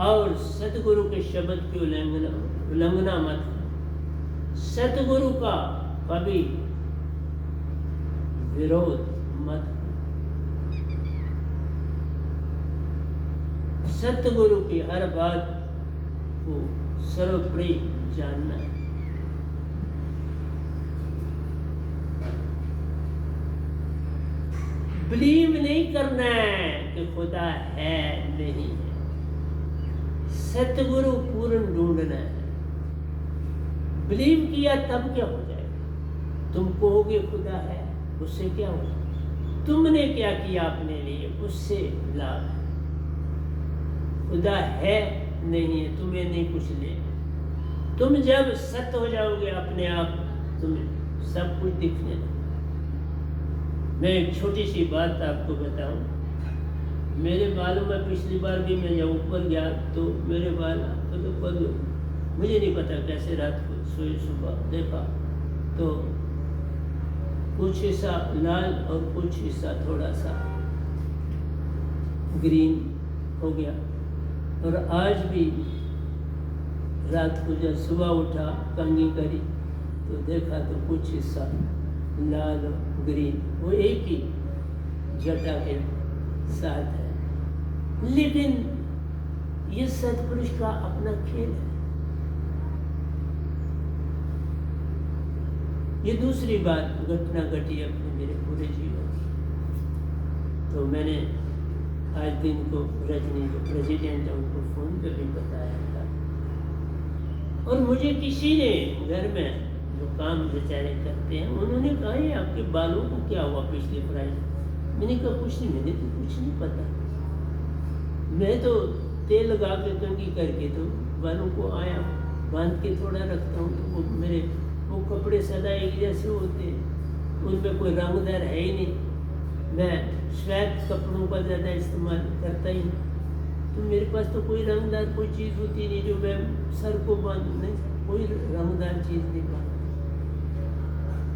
A: और सतगुरु के शब्द की उल्लंघना मत करो। सतगुरु का कभी विरोध मत करो। सतगुरु की हर बात को सर्वोपरि जानना है। बिलीव नहीं करना है कि खुदा है नहीं है। सतगुरु पूर्ण ढूंढना है। बिलीव किया तब क्या हो जाएगा? तुम कहोगे खुदा है, उससे क्या होगा? तुमने क्या किया अपने लिए, उससे लाभ है। खुदा है नहीं है, तुम्हें नहीं कुछ लेना। तुम जब सत्य हो जाओगे अपने आप, तुम्हें सब कुछ दिखने लगेगा। मैं एक छोटी सी बात आपको बताऊं। मेरे बालों में पिछली बार भी मैं जब ऊपर गया तो मेरे बाल तो मुझे नहीं पता कैसे रात को सोए, सुबह देखा तो कुछ हिस्सा लाल और कुछ हिस्सा थोड़ा सा ग्रीन हो गया। और आज भी रात को जब सुबह उठा, कंघी करी तो देखा तो कुछ हिस्सा लाल और ग्रीन, वो एक ही जटा के साथ है। लेकिन ये सत्पुरुष का अपना खेल है। ये दूसरी बात घटना घटी अपने मेरे पूरे जीवन की। तो मैंने आज दिन को रजनी जो प्रेसिडेंट है उनको फोन पे भी बताया था, और मुझे किसी ने घर में जो काम बेचारे करते हैं उन्होंने कहा ये आपके बालों को क्या हुआ पिछले फ्राइडे। मैंने कहा कुछ नहीं, मैंने तो कुछ नहीं पता, मैं तो तेल लगा के कंघी करके तो बालों को आया बांध के थोड़ा रखता हूँ, तो वो मेरे वो कपड़े सदा एक जैसे होते हैं, उनमें कोई रंगदार है ही नहीं। मैं श्वेत कपड़ों का ज़्यादा इस्तेमाल करता ही नहीं, तो मेरे पास तो कोई रंगदार कोई चीज़ होती नहीं जो मैं सर को बांधूँ, नहीं कोई रंगदार चीज़ नहीं बांध।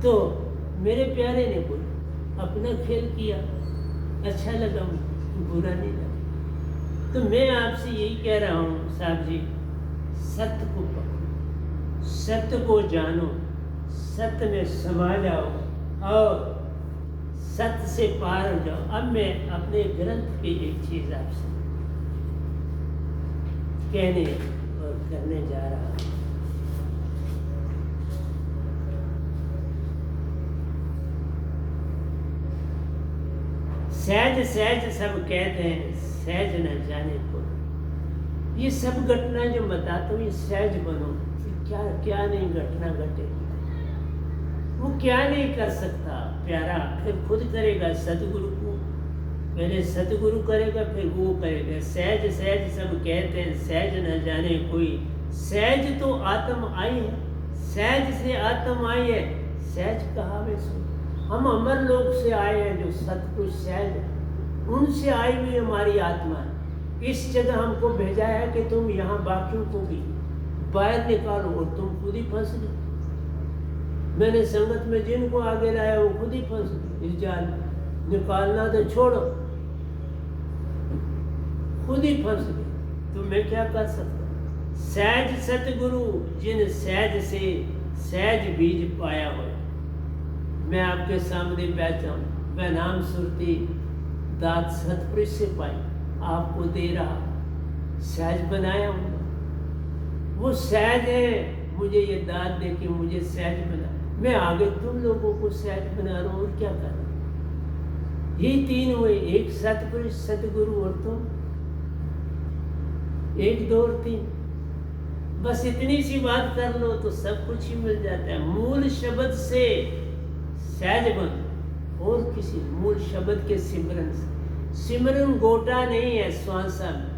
A: तो मेरे प्यारे ने कोई अपना खेल किया, अच्छा लगा, बुरा नहीं लगा। तो मैं आपसे यही कह रहा हूँ साहब जी, सत्य को पकड़ो, सत्य को जानो, सत्य में समा जाओ और सत्य से पार हो जाओ। अब मैं अपने ग्रंथ की एक चीज आपसे कहने और करने जा रहा हूँ। सहज सहज सब कहते हैं, सहज न जाने को। ये सब घटना जो बताता हूँ, ये सहज बनो, क्या क्या नहीं घटना घटेगी, वो क्या नहीं कर सकता प्यारा, फिर खुद करेगा सतगुरु को, पहले सतगुरु करेगा फिर वो करेगा। सहज सहज सब कहते हैं, सहज न जाने कोई। सहज तो आत्म आई है, सहज से आत्म आई है, सहज कहा में सो। हम अमर लोक से आए हैं, जो सतपुरुष सहज है, उनसे आई हुई हमारी आत्मा है। इस जगह हमको भेजा है कि तुम यहाँ बाकियों को भी बाहर निकालो, और तुम खुद ही फंस गए। मैंने संगत में जिनको आगे लाया वो खुद ही फंस गए इस जाल में। निकालना तो छोड़ो, खुद ही फंस गए, तो मैं क्या कर सकता। सहज सतगुरु जिन सहज से सहज बीज पाया हो। मैं आपके सामने बैठा हूँ, मैं नाम सुरती दात सतपुरुष से पाई, आपको दे रहा, सहज बनाया हूँ। वो सहज है, मुझे ये दात दे के मुझे सहज बना, मैं आगे तुम लोगों को सहज बना रहा हूँ, और क्या कर रहा हूँ। ये तीन हुए, एक सतपुरुष सतगुरु और तुम, एक दो और तीन। बस इतनी सी बात कर लो तो सब कुछ ही मिल जाता है। मूल शब्द से सहज बन, और किसी मूल शब्द के सिमरन से। सिमरन गोटा नहीं है श्वासा में।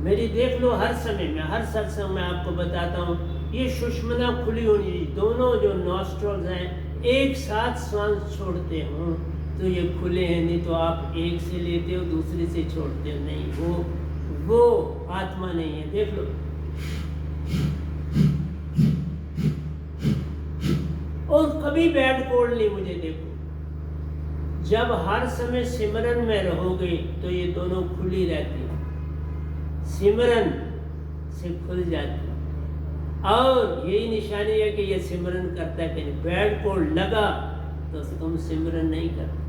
A: मेरी देख लो हर समय में, हर सत्संग में आपको बताता हूँ, ये सुषमना खुली होनी चाहिए। दोनों जो नॉस्ट्रल्स हैं एक साथ श्वास छोड़ते हो तो ये खुले हैं, नहीं तो आप एक से लेते हो दूसरे से छोड़ते हो। नहीं, वो आत्मा नहीं है। देख लो, और कभी बैड कोड नहीं। मुझे देखो, जब हर समय सिमरन में रहोगे तो ये दोनों खुली रहती है, सिमरन से खुल जाती है। और यही निशानी है कि ये सिमरन करता है कि नहीं। बैड कोड लगा तो तुम सिमरन नहीं करते।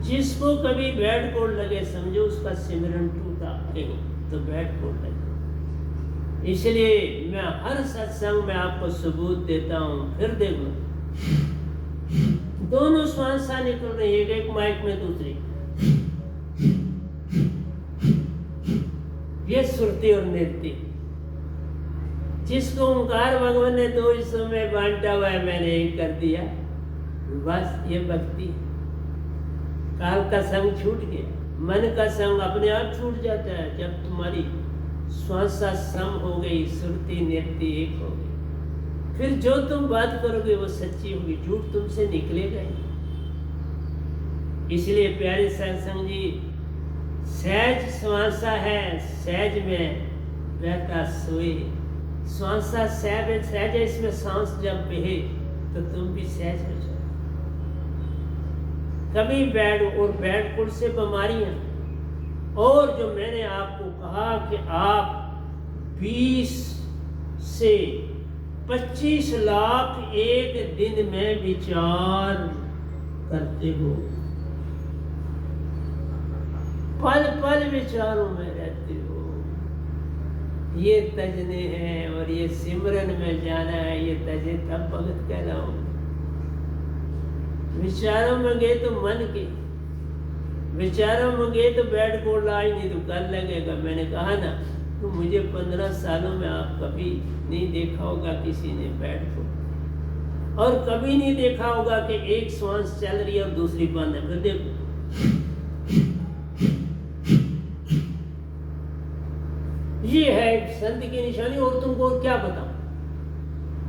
A: जिसको कभी बैड कोड लगे समझो उसका सिमरन टूटा कहीं, तो बैड कोड लगे। इसलिए मैं हर सत्संग में आपको सबूत देता हूँ। फिर देखो, दोनों श्वासा निकल रही है, एक माइक में दूसरी, ये सुरती और नृत्य। जिसको ओंकार भगवान ने दो हिस्सों में बांटा हुआ है, मैंने एक कर दिया, बस ये भक्ति। काल का संग छूट गया, मन का संग अपने आप छूट जाता है जब तुम्हारी श्वासा सम हो गई, सुरती नृत्य एक हो गई। फिर जो तुम बात करोगे वो सच्ची होगी, झूठ तुमसे निकलेगा ही। इसलिए प्यारे सत्संग जी, सहज श्वासा है, सहज में बहता सोए। श्वासा सहज है, इसमें सांस जब बहे तो तुम भी सहज हो जाओ। कभी बैड और बैड कुल से बीमारियां, और जो मैंने आपको कहा कि आप 20 से 25 लाख एक दिन में विचार करते हो, पल पल विचारों में रहते हो। ये तजने हैं और ये सिमरन में जाना है, ये तजे तब भगत कहलाओ। विचारों में गए तो मन के, विचारों में गए तो बैठ को लाई, नहीं तो कल लगेगा। मैंने कहा ना, तो मुझे 15 सालों में आप कभी नहीं देखा होगा किसी ने बैठ को, और कभी नहीं देखा होगा कि एक श्वास चल रही है और दूसरी बंद है। फिर देखो, ये है संत की निशानी। और तुमको क्या बताऊं,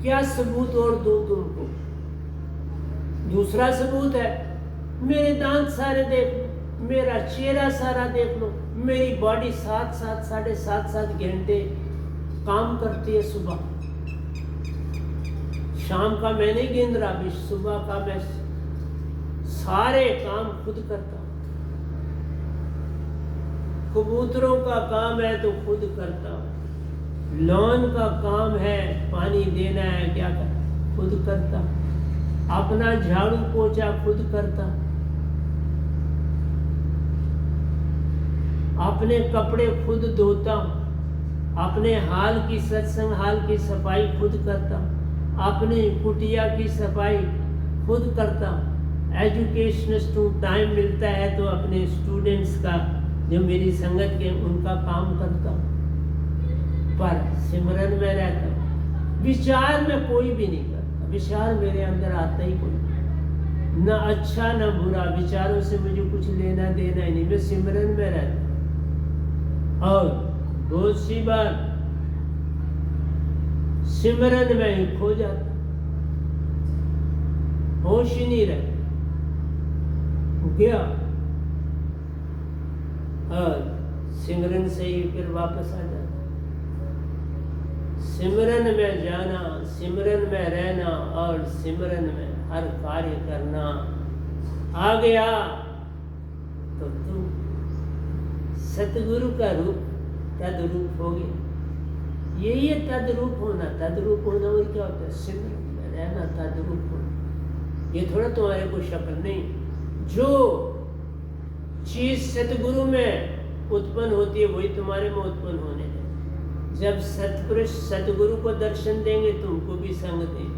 A: क्या सबूत और दो तुमको। दूसरा सबूत है, मेरे दांत सारे देख लो, मेरा चेहरा सारा देख लो, मेरी बॉडी 7-7 साढ़े 7 घंटे काम करती है। सुबह शाम का मैं नहीं गिन रहा, भी सुबह का मैं सारे काम खुद करता हूं। कबूतरों का काम है तो खुद करता हूँ, लॉन का काम है पानी देना है क्या कर खुद करता, अपना झाड़ू पोछा खुद करता, अपने कपड़े खुद धोता, अपने हाल की सत्संग हाल की सफाई खुद करता, अपनी कुटिया की सफाई खुद करता। एजुकेशनिस्ट हूँ, टाइम मिलता है तो अपने स्टूडेंट्स का जो मेरी संगत के उनका काम करता हूँ, पर सिमरन में रहता हूँ। विचार में कोई भी नहीं करता, विचार मेरे अंदर आता ही कोई नहीं, न अच्छा न बुरा, विचारों से मुझे कुछ लेना देना ही नहीं, मैं सिमरन में रहता हूँ। और बहुत सी बार सिमरन में ही खो जाता, होश ही नहीं रहता गया, और सिमरन से ही फिर वापस आ जाता। सिमरन में जाना, सिमरन में रहना और सिमरन में हर कार्य करना। आ गया तो तू सतगुरु का रूप तद्रूप हो गया। यही है तद्रूप होना। तद्रूप होना और क्या होता है? सिमरन में रहना, तद्रूप होना। ये थोड़ा तुम्हारे को शक्ल नहीं, जो चीज सतगुरु में उत्पन्न होती है वही तुम्हारे में उत्पन्न होने है। जब सतपुरुष सतगुरु को दर्शन देंगे तुमको भी संग देंगे।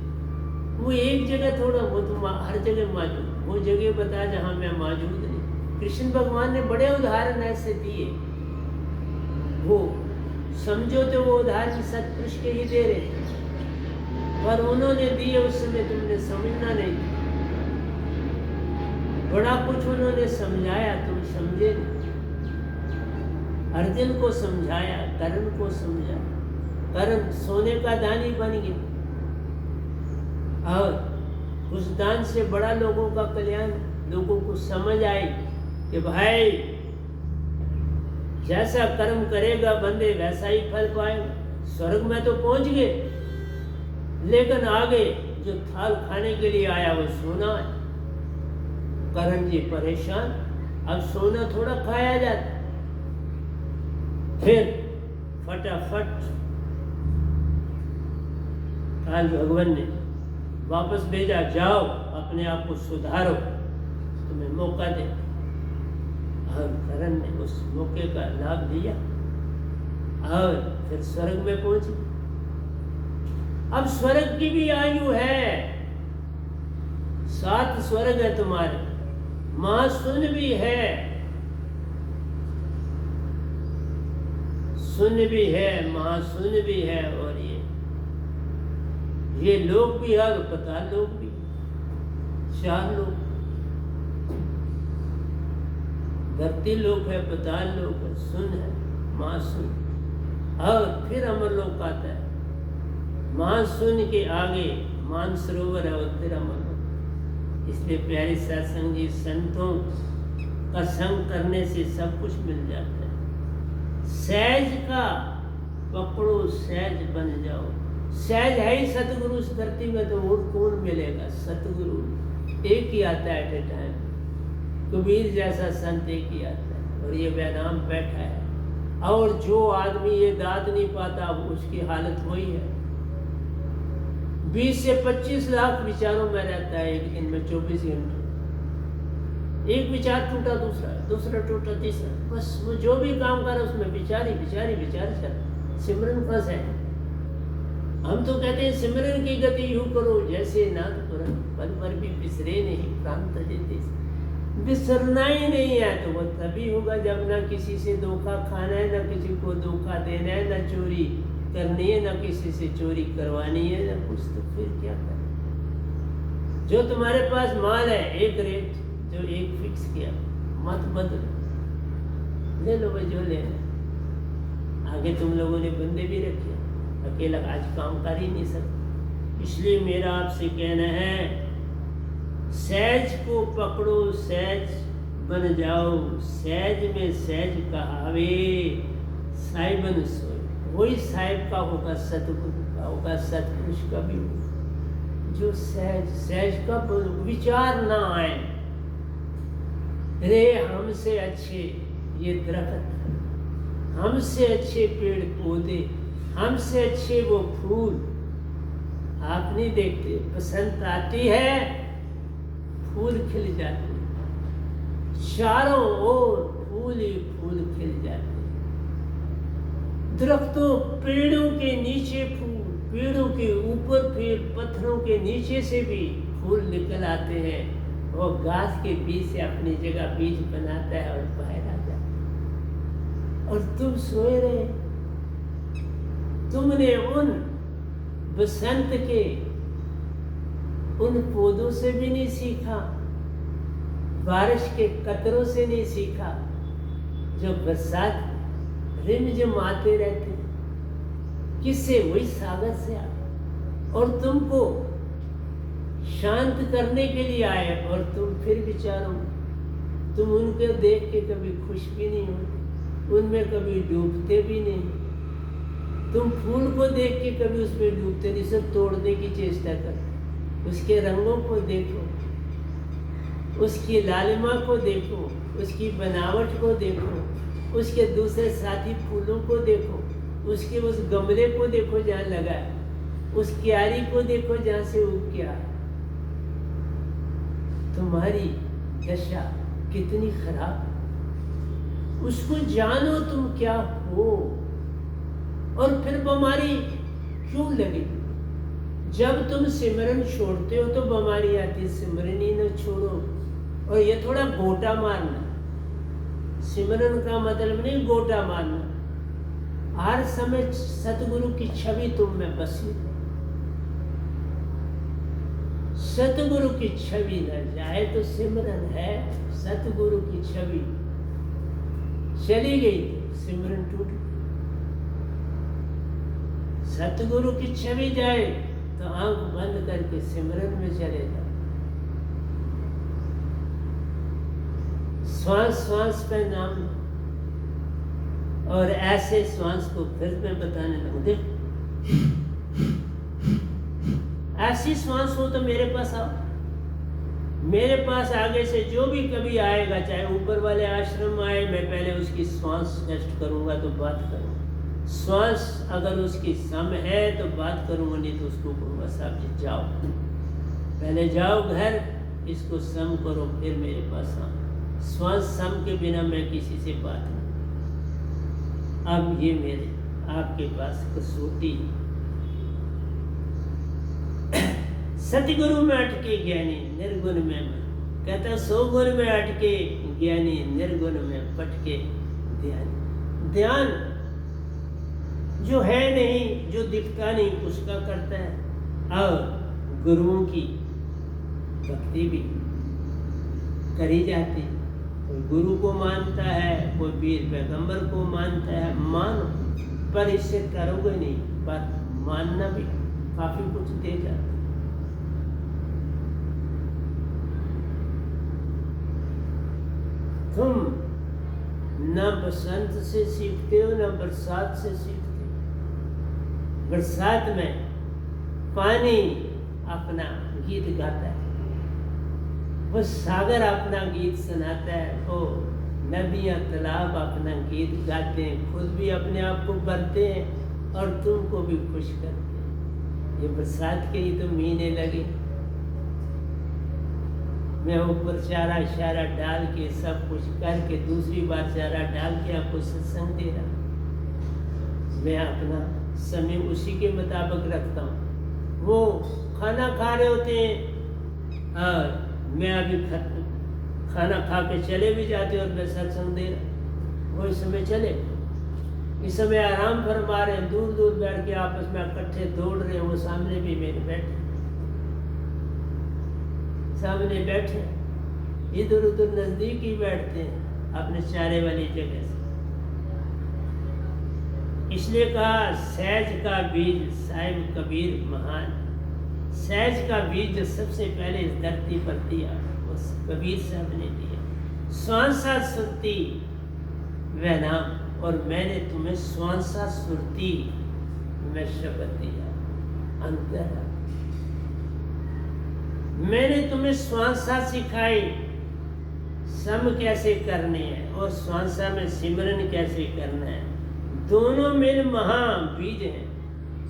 A: वो एक जगह थोड़ा, वो तुम हर जगह मौजूद, वो जगह बता जहाँ मैं मौजूद नहीं। कृष्ण भगवान ने बड़े उदाहरण ऐसे दिए, वो समझो तो वो उदाहरण सतपुरुष के ही दे रहे थे, पर उन्होंने दिए उस समय तुमने समझना नहीं। बड़ा कुछ उन्होंने समझाया, तुम समझे नहीं। अर्जुन को समझाया, कर्ण को समझाया, कर्ण सोने का दानी बन गया, और उस दान से बड़ा लोगों का कल्याण, लोगों को समझ आई कि भाई जैसा कर्म करेगा बंदे वैसा ही फल पाएगा। स्वर्ग में तो पहुंच गए, लेकिन आगे जो थाल खाने के लिए आया वो सोना है। करण जी परेशान, अब सोना थोड़ा खाया जाता। फिर फटाफट काल भगवान ने वापस भेजा, जाओ अपने आप को सुधारो, तुम्हें मौका दे। और करण ने उस मौके का लाभ लिया और फिर स्वर्ग में पहुंचे। अब स्वर्ग की भी आयु है, 7 स्वर्ग है तुम्हारे, महाशून्य भी है, शून्य भी है, महाशून्य भी है, और ये लोक भी है और पाताल लोक भी, 4 लोक। धरती लोक है, पाताल लोक है, शून्य है, महाशून्य, और फिर अमर लोक आता है। महाशून्य के आगे मानसरोवर है और फिर अमर लोक। इसलिए प्यारे सत्संग जी, संतों का संग करने से सब कुछ मिल जाता है। सहज का पकड़ो, सहज बन जाओ। सहज है ही सतगुरु इस धरती में, तो और कौन मिलेगा? सतगुरु एक ही आता है एट ए टाइम। कबीर जैसा संत एक ही आता है, और ये बैनाम बैठा है। और जो आदमी ये दाद नहीं पाता, उसकी हालत वही है। 20 से 25 लाख विचारों में रहता है एक दिन में, 24 घंटे। एक विचार टूटा दूसरा टूटा तीसरा, बस वो जो भी काम कर उसमें विचार चल। सिमरन फंस है। हम तो कहते हैं सिमरन की गति यूं करो जैसे नाथ पुरन, पल पर भी बिसरे नहीं प्रांत देते। बिसरना ही नहीं है तो वो तभी होगा जब ना किसी से धोखा खाना है, ना किसी को धोखा देना है, ना चोरी करनी है, ना किसी से चोरी करवानी है, ना कुछ। तो फिर क्या करें? जो तुम्हारे पास माल है, एक रेट जो एक फिक्स किया, मत बदलो, ले लो भाई जो लेना। आगे तुम लोगों ने बंदे भी रखे, अकेला आज काम कर ही नहीं सकते। इसलिए मेरा आपसे कहना है, सहज को पकड़ो, सहज बन जाओ। सहज में सहज कहावे, साहिबन सोए। वही साहिब का होगा, सतगुरु का होगा, सतपुरुष का भी होगा। जो सहज का विचार ना आए, रे हमसे अच्छे ये दरख्त हमसे अच्छे पेड़ पौधे, हमसे अच्छे वो फूल आप नहीं देखते। बसंत आती है, फूल खिल जाते, चारों ओर फूल ही फूल खिल जाते। दरख्तों, पेड़ों के नीचे फूल, पेड़ों के ऊपर फिर पत्थरों के नीचे से भी फूल निकल आते हैं और घास के बीच से अपनी जगह बीज बनाता है और बाहर आ जाता है। और तुम सोए रहे, तुमने उन बसंत के उन पौधों से भी नहीं सीखा, बारिश के कतरों से नहीं सीखा, जो बरसात रिमझिम आते रहते, किससे? वही सागर से आए और तुमको शांत करने के लिए आए। और तुम फिर विचारो, तुम उनको देख के कभी खुश भी नहीं हो, उनमें कभी डूबते भी नहीं। तुम फूल को देख के कभी उसमें डूबते नहीं, सब तोड़ने की चेष्टा करते। उसके रंगों को देखो, उसकी लालिमा को देखो, उसकी बनावट को देखो, उसके दूसरे साथी फूलों को देखो, उसके उस गमले को देखो जहाँ लगा है, उस क्यारी को देखो जहाँ से उग गया। तुम्हारी दशा कितनी खराब, उसको जानो तुम क्या हो। और फिर बीमारी क्यों लगी? जब तुम सिमरन छोड़ते हो तो बीमारी आती, सिमरन ही न छोड़ो। और ये थोड़ा गोटा मारना, सिमरन का मतलब नहीं गोटा मारना। हर समय सतगुरु की छवि तुम में बसी, सतगुरु की छवि न जाए तो सिमरन है। सतगुरु की छवि चली गई, सिमरन टूट गई। सतगुरु की छवि जाए तो आंख बंद करके सिमरन में चले जाओ। श्वास श्वास पे नाम, और ऐसे श्वास को फिर मैं बताने लगूं। देख, ऐसी श्वास हो तो मेरे पास आओ, मेरे पास आगे से जो भी कभी आएगा, चाहे ऊपर वाले आश्रम आए, मैं पहले उसकी श्वास टेस्ट करूंगा तो बात करूंगा। श्वास अगर उसकी सम है तो बात करूंगा, नहीं तो उसको कहूँगा साहब जी जाओ, पहले जाओ घर, इसको सम करो, फिर मेरे पास आओ। श्वास सम के बिना मैं किसी से बात नहीं। अब ये मेरे आपके पास कसौटी। सतगुरु में अटके ज्ञानी निर्गुण में मैं, कहता 100 गुण में अटके ज्ञानी निर्गुण में पटके ध्यान। ध्यान जो है नहीं, जो दिखता नहीं, उसका करता है। और गुरुओं की भक्ति भी करी जाती, कोई गुरु को मानता है, कोई वीर पैगंबर को मानता है, मानो, पर इससे करोगे नहीं, पर मानना भी काफी कुछ दे जाता। तुम न बसंत से सीखते हो, न बरसात से सीखते हो। बरसात में पानी अपना गीत गाता है, वो सागर अपना गीत सुनाता है, वो नदियाँ तालाब अपना गीत गाते हैं, खुद भी अपने आप को भरते हैं और तुमको भी खुश करते हैं। ये बरसात के ही तो महीने लगे, मैं ऊपर चारा शारा डाल के सब कुछ करके दूसरी बार चारा डाल के आपको सत्संग दे रहा, मैं अपना समय उसी के मुताबिक रखता हूँ। वो खाना खा रहे होते हैं और मैं अभी खाना खा के चले भी जाते और मैं सत्संग दे रहा, वो इस समय चले, इस समय आराम फरमा रहे, दूर दूर बैठ के आपस में इकट्ठे दौड़ रहे, वो सामने भी मेरे बैठे, सामने बैठे, इधर उधर नजदीक ही बैठते हैं अपने चारे वाली जगह से। इसलिए कहा सहज का बीज साहिब कबीर महान। सहज का बीज जो सबसे पहले इस धरती पर दिया, उस कबीर साहब ने दिया। स्वांसा सुरती वह नाम, और मैंने तुम्हें स्वांसा सुरती में शब्द दिया। अंतर मैंने तुम्हें स्वांसा सिखाई, सम कैसे करने हैं और स्वांसा में सिमरन कैसे करना है। दोनों मिल महाबीज हैं,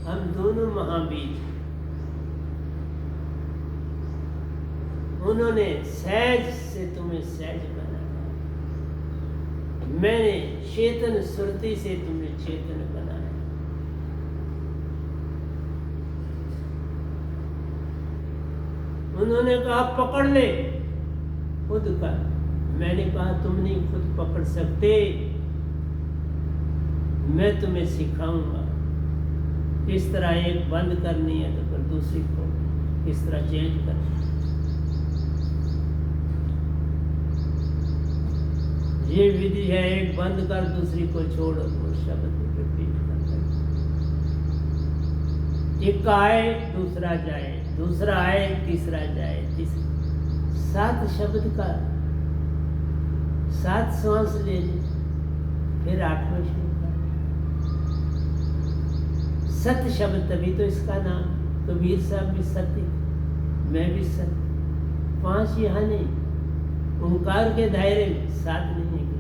A: हम दोनों महाबीज। उन्होंने सहज से तुम्हें सहज बनाया, मैंने चेतन सुरति से तुम्हें चेतन बनाया। उन्होंने कहा पकड़ ले, खुद का। मैंने कहा तुम नहीं खुद पकड़ सकते, मैं तुम्हें सिखाऊंगा किस तरह एक बंद करनी है तो फिर दूसरी को किस तरह चेंज करनी है। ये विधि है, एक बंद कर दूसरी को छोड़, वो शब्द रिपीट करता है। एक आए दूसरा जाए, दूसरा आए तीसरा जाए, तीसरा। 7 शब्द का 7 श्वास ले ले, फिर 8वां शुरू कर। सत्य शब्द, तभी तो इसका नाम। कबीर साहब भी सत्य, मैं भी सत्य। 5 यहाँ नहीं, ओंकार के दायरे में 7 नहीं है।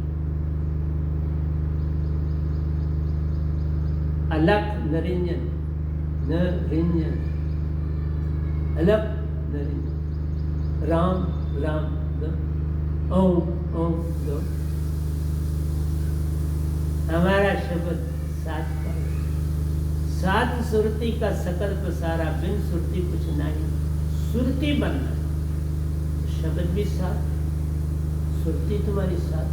A: अलख नरिंजन, नरिंजन, अलख नरिंजन, राम राम दो, ओम ओम दो। हमारा शब्द 7 का, 7 सुरती का सकल पसारा, बिन सुरती कुछ नहीं। सुरती बनना, शब्द भी 7, सुरती तुम्हारी 7।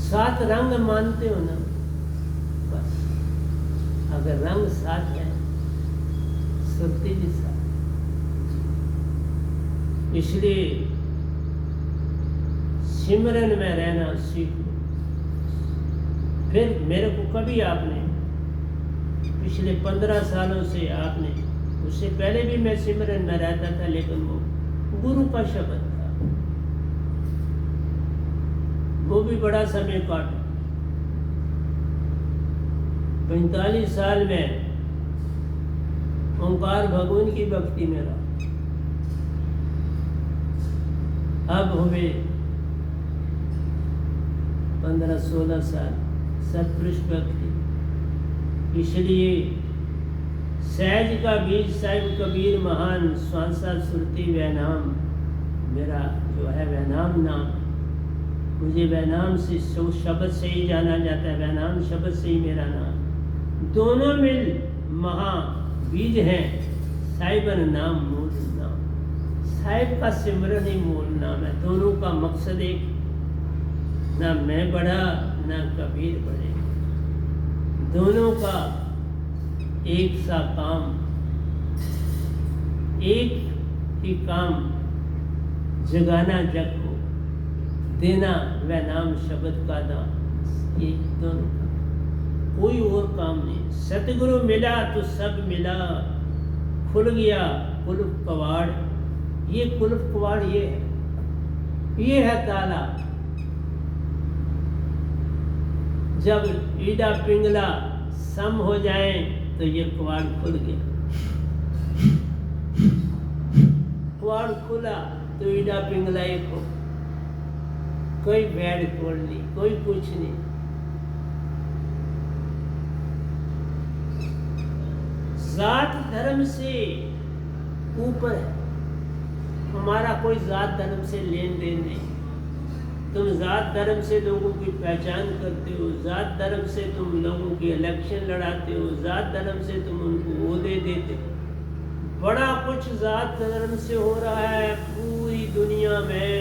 A: 7 रंग मानते हो ना, बस। अगर रंग 7 है, सुरती भी 7। इसलिए सिमरन में रहना सीख लो। फिर मेरे को कभी आपने पिछले 15 सालों से आपने, उससे पहले भी मैं सिमरन में रहता था, लेकिन वो गुरु का शब्द था, वो भी बड़ा समय काटा। 45 साल में ओंकार भगवान की भक्ति में रहा। अब हुए 15-16 साल सत्पुरुष भक्ति। इसलिए सहज का बीज साहिब कबीर महान, स्वांसा सुरती वह नाम, मेरा जो है वह नाम। मुझे वह नाम से, शब्द से ही जाना जाता है, वह नाम शब्द से ही मेरा नाम। दोनों मिल महा बीज हैं, साहिबन नाम मूल नाम। साहिब का सिमरन ही मूल नाम है। दोनों का मकसद एक, ना मैं बड़ा ना कबीर बड़े, दोनों का एक सा काम, एक ही काम, जगाना जग को, देना वह नाम शब्द का दाम। ये दोनों का, कोई और काम नहीं। सतगुरु मिला तो सब मिला, खुल गया कुल्फ कवाड़। ये कुल्फ कवाड़ ये है ताला। जब ईडा पिंगला सम हो जाए तो ये कवाड़ खुल गया। कवाड़ खुला तो ईडा पिंगला एक हो, कोई बैड तोड़ नहीं, कोई कुछ नहीं। जात धर्म से ऊपर है, हमारा कोई जात धर्म से लेन देन नहीं। तुम जात धर्म से लोगों की पहचान करते हो, जात धर्म से तुम लोगों की इलेक्शन लड़ाते हो, जात धर्म से तुम उनको ओहदे देते हो। बड़ा कुछ जात धर्म से हो रहा है पूरी दुनिया में।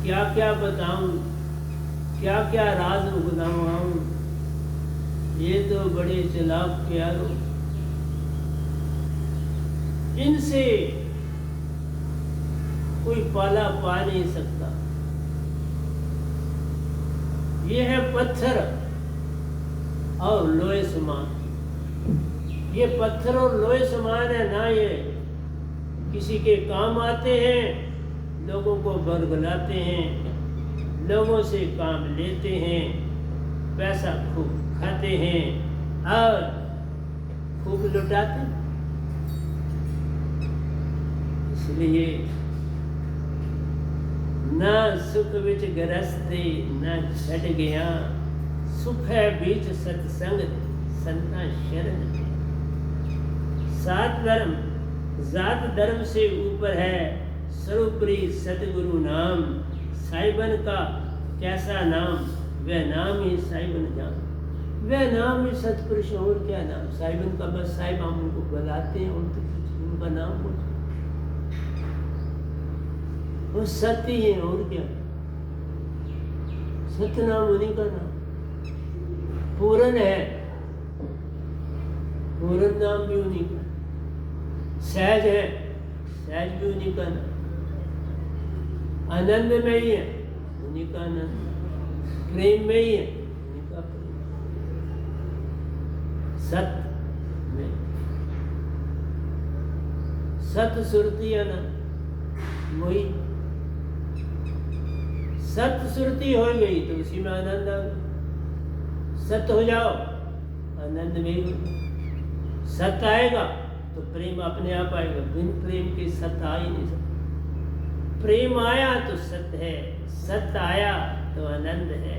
A: क्या क्या बताऊं, क्या क्या राज उगलाऊं। ये तो बड़े चालाक प्यारो, इनसे कोई पाला पा नहीं सकता। ये है पत्थर और लोहे समान। ये पत्थर और लोहे समान है ना, ये किसी के काम आते हैं, लोगों को बरगलाते हैं, लोगों से काम लेते हैं, पैसा खूब खाते हैं और खूब लुटाते हैं। इसलिए ना सुख विच गरसते ना छड़ गया, सुख है बीच सत्संग संता शरण दे। सात धर्म जात धर्म से ऊपर है, सर्वोपरि सतगुरु नाम। साहिबन का कैसा नाम, वह नाम ही साहिबन जान। वह नाम ही सतपुरुष, और क्या नाम साहिबन का। बस साहिब हम उनको बुलाते हैं, उनका नाम बोलते, वो सत्य ही है, और क्या। सत्य नाम उन्हीं का नाम। पूरन है, पूरन नाम भी उन्हीं का। सहज है, सहज भी उन्हीं का नाम। आनंद में ही है, उन्हीं का आनंद। प्रेम में ही है, उन्हीं का प्रेम। सत्य में सत्य सुरती आनंद, वही सत्य सुरती हो गई तो उसी में आनंद आ गया। सत्य हो जाओ, आनंद में ही हो। सत्य आएगा तो प्रेम अपने आप आएगा। बिन प्रेम के सत्य आ ही नहीं सकता। प्रेम आया तो सत्य है, सत्य आया तो आनंद है।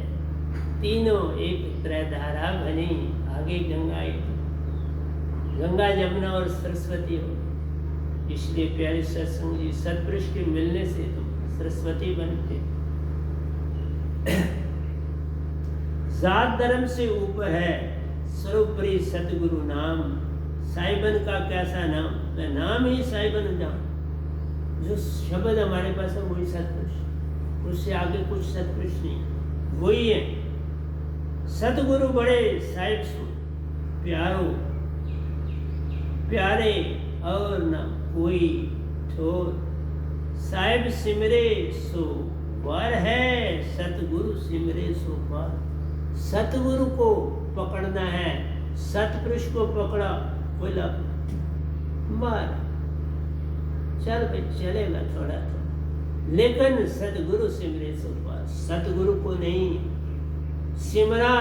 A: तीनों एक त्रैधारा बनी, आगे गंगा आई। गंगा जमुना और सरस्वती हो। इसलिए प्यारे सत्संग जी, सत्पुरुष के मिलने से तुम सरस्वती बनते। जात धर्म से ऊपर है, सर्वोपरि सतगुरु नाम। साहिबन का कैसा नाम, वह नाम ही साहिबन जान। जो शब्द हमारे पास है वही सतपुरुष, उससे आगे कुछ सतपुरुष नहीं, वही है। सतगुरु बड़े साहिब सो प्यारो, प्यारे और न कोई ठोर। साहिब सिमरे सो वार है, सतगुरु सिमरे सो पार। सतगुरु को पकड़ना है, सतपुरुष को पकड़ा कोई लाभ मार, चल भाई चलेगा थोड़ा तो, लेकिन सतगुरु सिमरे सो पार। सतगुरु को नहीं सिमरा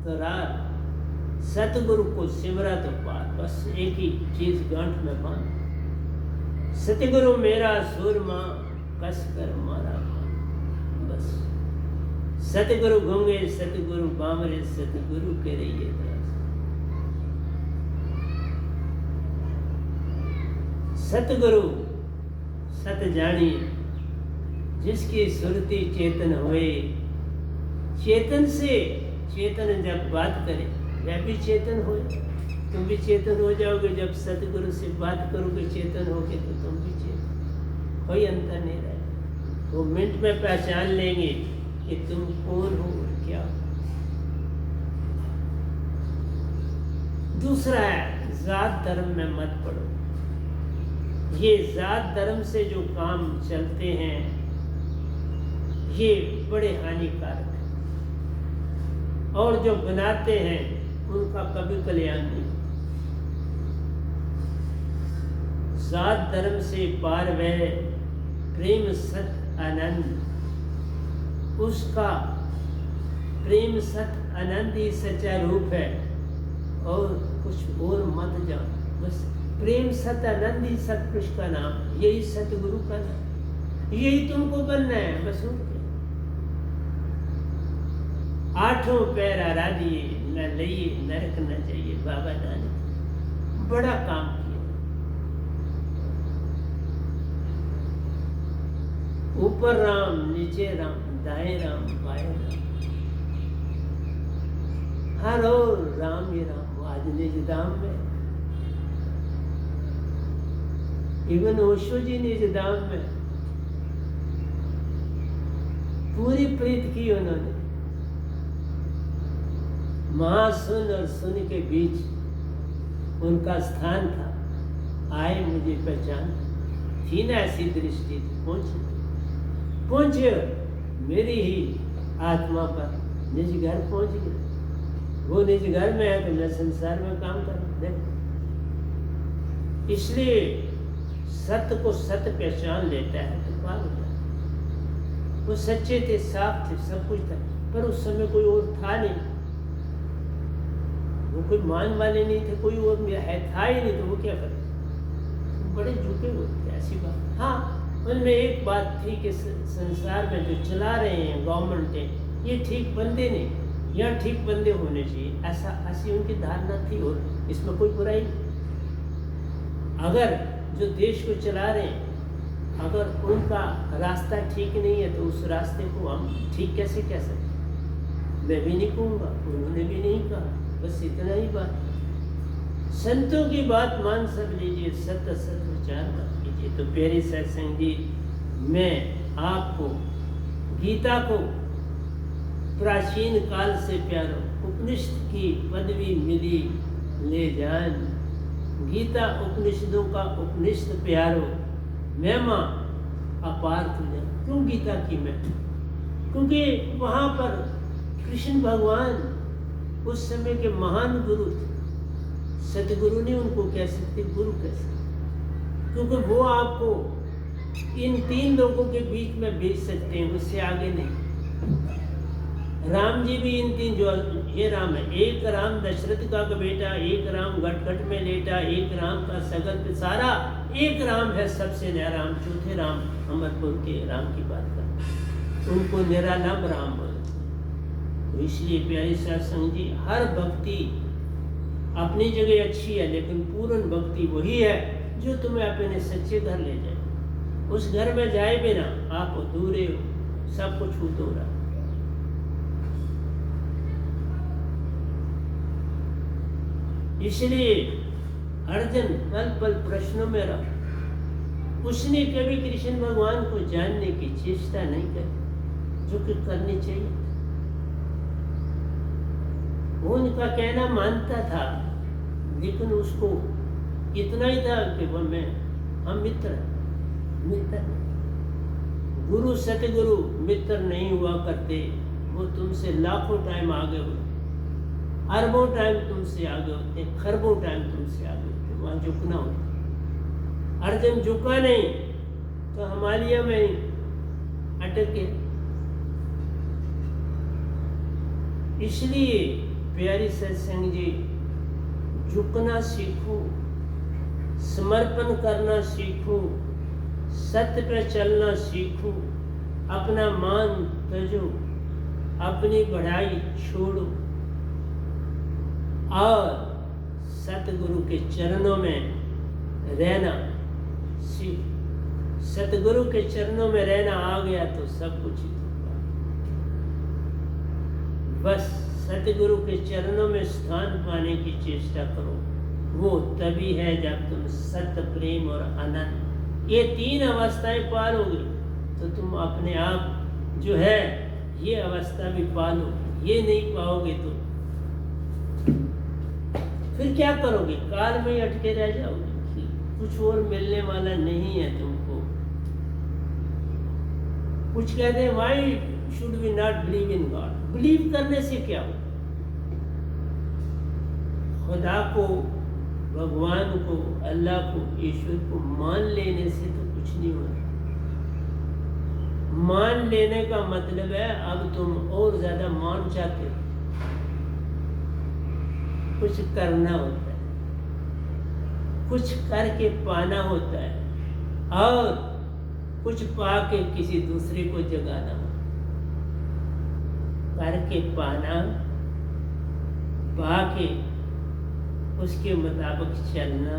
A: तो रात, सतगुरु को सिमरा तो पार। बस एक ही चीज गांठ में बांध, सतगुरु मेरा सूरमा कस कर मारा। बस सतगुरु गूंगे, सतगुरु बामरे, सतगुरु के रहिए दास। सतगुरु सत जानिए, जिसकी सुरती चेतन होए। चेतन से चेतन जब बात करे, वह भी चेतन हो। तुम भी चेतन हो जाओगे जब सतगुरु से बात करोगे, चेतन होगे तो तुम भी चेतन। कोई अंतर नहीं रहेगा। वो मिनट में पहचान लेंगे कि तुम कौन हो और क्या हो। दूसरा है, जात धर्म में मत पड़ो। ये जात धर्म से जो काम चलते हैं ये बड़े हानिकारक है, और जो बनाते हैं उनका कभी कल्याण नहीं। जात धर्म से पार वह प्रेम सत आनंद, उसका प्रेम सत आनंद ही सच्चा रूप है, और कुछ और मत जाओ। बस प्रेम सत आनंद ही सतपुरुष का नाम, यही सतगुरु का नाम, यही तुमको बनना है। बस आठों पैर आराधिए, न लइए नरक न जाइए। बाबा नानक बड़ा काम किया। ऊपर राम, नीचे राम, दाएं राम, बाएं राम, हर ओर राम ही राम। आज निज धाम में, इवन ओशो जी निज धाम में पूरी प्रीत की उन्होंने। महासुन और सुन के बीच उनका स्थान था। आए मुझे पहचान, थी ना ऐसी दृष्टि, पहुंचे मेरी ही आत्मा पर, निज घर पहुंच गए। वो निज घर में है तो मैं संसार में काम कर देख। इसलिए सत्य को सत्य पहचान लेता है तो पार हो जाता है। वो सच्चे थे, साफ थे, सब कुछ था, पर उस समय कोई और था नहीं। वो कोई मान वाले नहीं थे, कोई और है था ही नहीं, तो वो क्या करे। बड़े झूठे होते थे, ऐसी बात। हाँ, उनमें एक बात थी कि संसार में जो चला रहे हैं गवर्नमेंट ये ठीक बंदे नहीं, यहाँ ठीक बंदे होने चाहिए, ऐसी उनकी धारणा थी और इसमें कोई बुराई नहीं। अगर जो देश को चला रहे हैं अगर उनका रास्ता ठीक नहीं है तो उस रास्ते को हम ठीक कैसे कह सकते? मैं भी नहीं कहूँगा, उन्होंने भी नहीं कहा, बस इतना ही बात। संतों की बात मान सब लीजिए, सत्य सत्य विचार मत कीजिए। तो प्यारे सत्संग जी, मैं आपको गीता को प्राचीन काल से प्यारो उपनिषद की पदवी मिली ले जान, गीता उपनिषदों का उपनिषद प्यारो महिमा अपार तुझे। क्यों गीता की महिमा? क्योंकि वहाँ पर कृष्ण भगवान उस समय के महान गुरु थे। सतगुरु ने उनको कह सकते, गुरु कह सकते, क्योंकि वो आपको इन तीन लोगों के बीच में भेज सकते हैं, उससे आगे नहीं। राम जी भी इन तीन, जो ये राम है, एक राम दशरथ का बेटा, एक राम घट घट में लेटा, एक राम का सगल पे सारा, एक राम है सबसे नया राम, चौथे राम अमरपुर के राम की बात कर, उनको निरालंब राम बोले। तो इसलिए प्यारे सत्संग जी, हर भक्ति अपनी जगह अच्छी है, लेकिन पूर्ण भक्ति वही है जो तुम्हें अपने सच्चे घर ले जाए। उस घर में जाए बिना आप अधूरे हो, सब कुछ अधूरा। इसलिए अर्जुन पल पल प्रश्नों में रहा, उसने कभी कृष्ण भगवान को जानने की चेष्टा नहीं करी, जो कि करनी चाहिए। वो उनका कहना मानता था, लेकिन उसको इतना ही था कि हम मित्र गुरु सतगुरु मित्र नहीं हुआ करते। वो तुमसे लाखों टाइम आगे हुए, अरबों टाइम तुमसे आगे होते, खरबों टाइम तुमसे आगे होते, वहाँ झुकना होता। अर्जुन झुका नहीं तो हिमालय में ही अटक गया। इसलिए प्यारी सत्संग जी, झुकना सीखो, समर्पण करना सीखो, सत्य पर चलना सीखो, अपना मान तजो, अपनी बढ़ाई छोड़ो और सतगुरु के चरणों में रहना सीखो। सतगुरु के चरणों में रहना आ गया तो सब कुछ ही होगा। बस सतगुरु के चरणों में स्थान पाने की चेष्टा करो। वो तभी है जब तुम सत्य, प्रेम और आनंद, ये तीन अवस्थाएं पालोगे तो तुम अपने आप जो है ये अवस्था भी पालो। ये नहीं पाओगे तो फिर क्या करोगे? काल में ही अटके रह जाओगे, कुछ और मिलने वाला नहीं है तुमको। कुछ कहते हैं why should we not believe in God. Believe करने से क्या हो? खुदा को, भगवान को, अल्लाह को, ईश्वर को मान लेने से तो कुछ नहीं हो रहा। मान लेने का मतलब है अब तुम और ज्यादा मान चाहते हो, कुछ करना होता है, कुछ करके पाना होता है और कुछ पाके किसी दूसरे को जगाना होता है। करके पाना, पाके उसके मुताबिक चलना,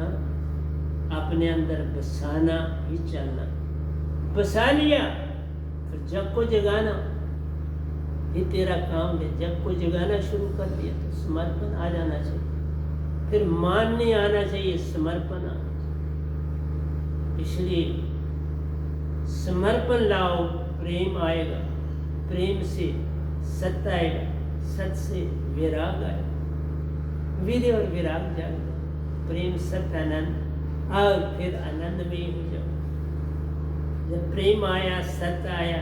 A: अपने अंदर बसाना ही चलना। बसा लिया फिर जग को जगाना, ये तेरा काम है। जग को जगाना शुरू कर दिया तो समर्पण आ जाना चाहिए, फिर मान नहीं आना चाहिए, समर्पण आना चाहिए। इसलिए समर्पण लाओ, प्रेम आएगा, प्रेम से सत्य आएगा, सत्य से विराग आएगा, वीर्य और विराग जाएगा, प्रेम सत्य आनंद, और फिर आनंद में ही हो जाओ। जब प्रेम आया, सत्य आया,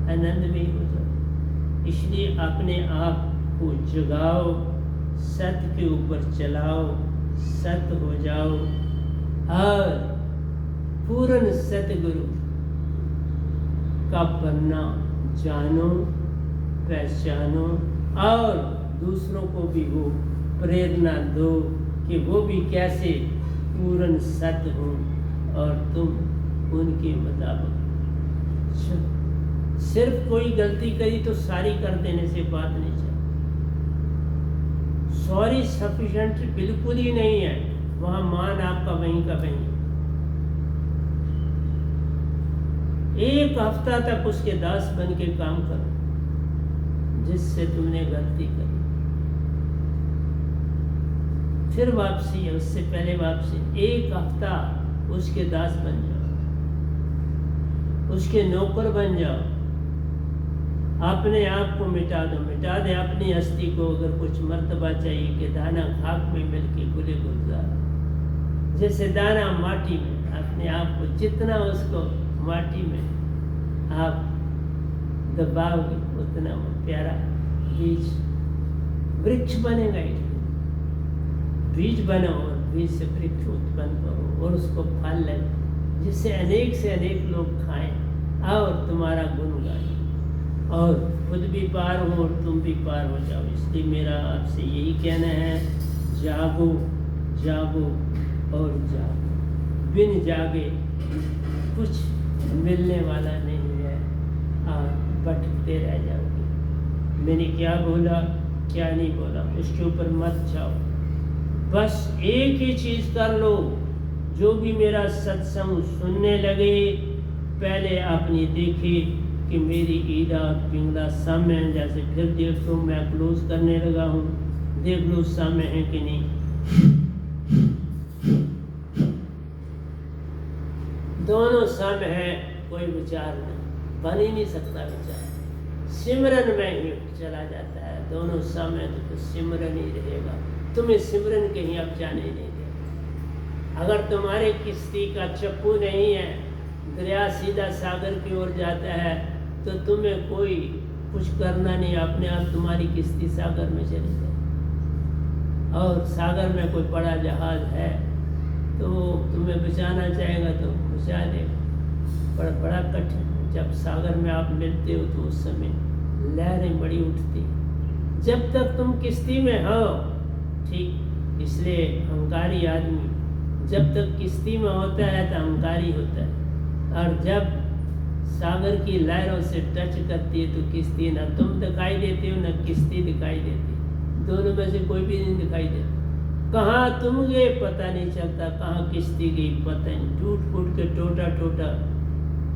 A: आनंद में ही हो जाओ। इसलिए अपने आप को जगाओ, सत्य के ऊपर चलाओ, सत्य हो जाओ और पूर्ण सतगुरु का बनना जानो, पहचानो और दूसरों को भी वो प्रेरणा दो कि वो भी कैसे पूर्ण सत्य हो और तुम उनके मुताबिक। सिर्फ कोई गलती करी तो सारी कर देने से बात नहीं चलती। सॉरी सफिशेंट बिल्कुल ही नहीं है, वहां मान आपका वहीं का वहीं। एक हफ्ता तक उसके दास बन के काम करो जिससे तुमने गलती करी, फिर वापसी है, उससे पहले वापसी। एक हफ्ता उसके दास बन जाओ, उसके नौकर बन जाओ, अपने आप को मिटा दो, मिटा दे अपनी हस्ती को। अगर कुछ मर्तबा चाहिए कि दाना खाक में मिलके गुले गुलजार, जैसे दाना माटी में, अपने आप को जितना उसको माटी में आप दबाओगे उतना वो प्यारा बीज वृक्ष बनेगा। बीज बनो और बीज से वृक्ष उत्पन्न करो और उसको फल लगे, जिससे अनेक से अनेक लोग खाएं और तुम्हारा गुण गाएं और खुद भी पार हो और तुम भी पार हो जाओ। इसलिए मेरा आपसे यही कहना है, जागो जागो और जागो। बिन जागे कुछ मिलने वाला नहीं है, आप भटकते रह जाओगे। मैंने क्या बोला क्या नहीं बोला उसके ऊपर मत जाओ, बस एक ही चीज़ कर लो। जो भी मेरा सत्संग सुनने लगे, पहले आपने देखे कि मेरी ईदा और पिंगला सामने हैं, जैसे फिर देख लो मैं क्लोज करने लगा हूँ, देख लो सामने है कि नहीं। दोनों सामने है, कोई विचार नहीं, बन ही नहीं सकता विचार, सिमरन में ही चला जाता है। दोनों सामने तो सिमरन ही रहेगा, तुम्हें सिमरन कहीं अब जाने नहीं देगा। अगर तुम्हारे किश्ती का चप्पू नहीं है, दरिया सीधा सागर की ओर जाता है, तो तुम्हें कोई कुछ करना नहीं, अपने आप तुम्हारी किश्ती सागर में चली जाए। और सागर में कोई बड़ा जहाज है तो तुम्हें बचाना चाहेगा तो बचा देगा, पर बड़ा कठिन। जब सागर में आप मिलते हो तो उस समय लहरें बड़ी उठती, जब तक तुम किश्ती में हो ठीक। इसलिए अहंकारी आदमी जब तक किश्ती में होता है तो अहंकारी होता है, और जब सागर की लहरों से टच करती है तो किश्ती, ना तुम दिखाई देते हो ना किश्ती दिखाई देती, दोनों में से कोई भी नहीं दिखाई देता। कहाँ तुम गए पता नहीं चलता, कहाँ किश्ती गई पता नहीं, टूट फूट के टोटा टोटा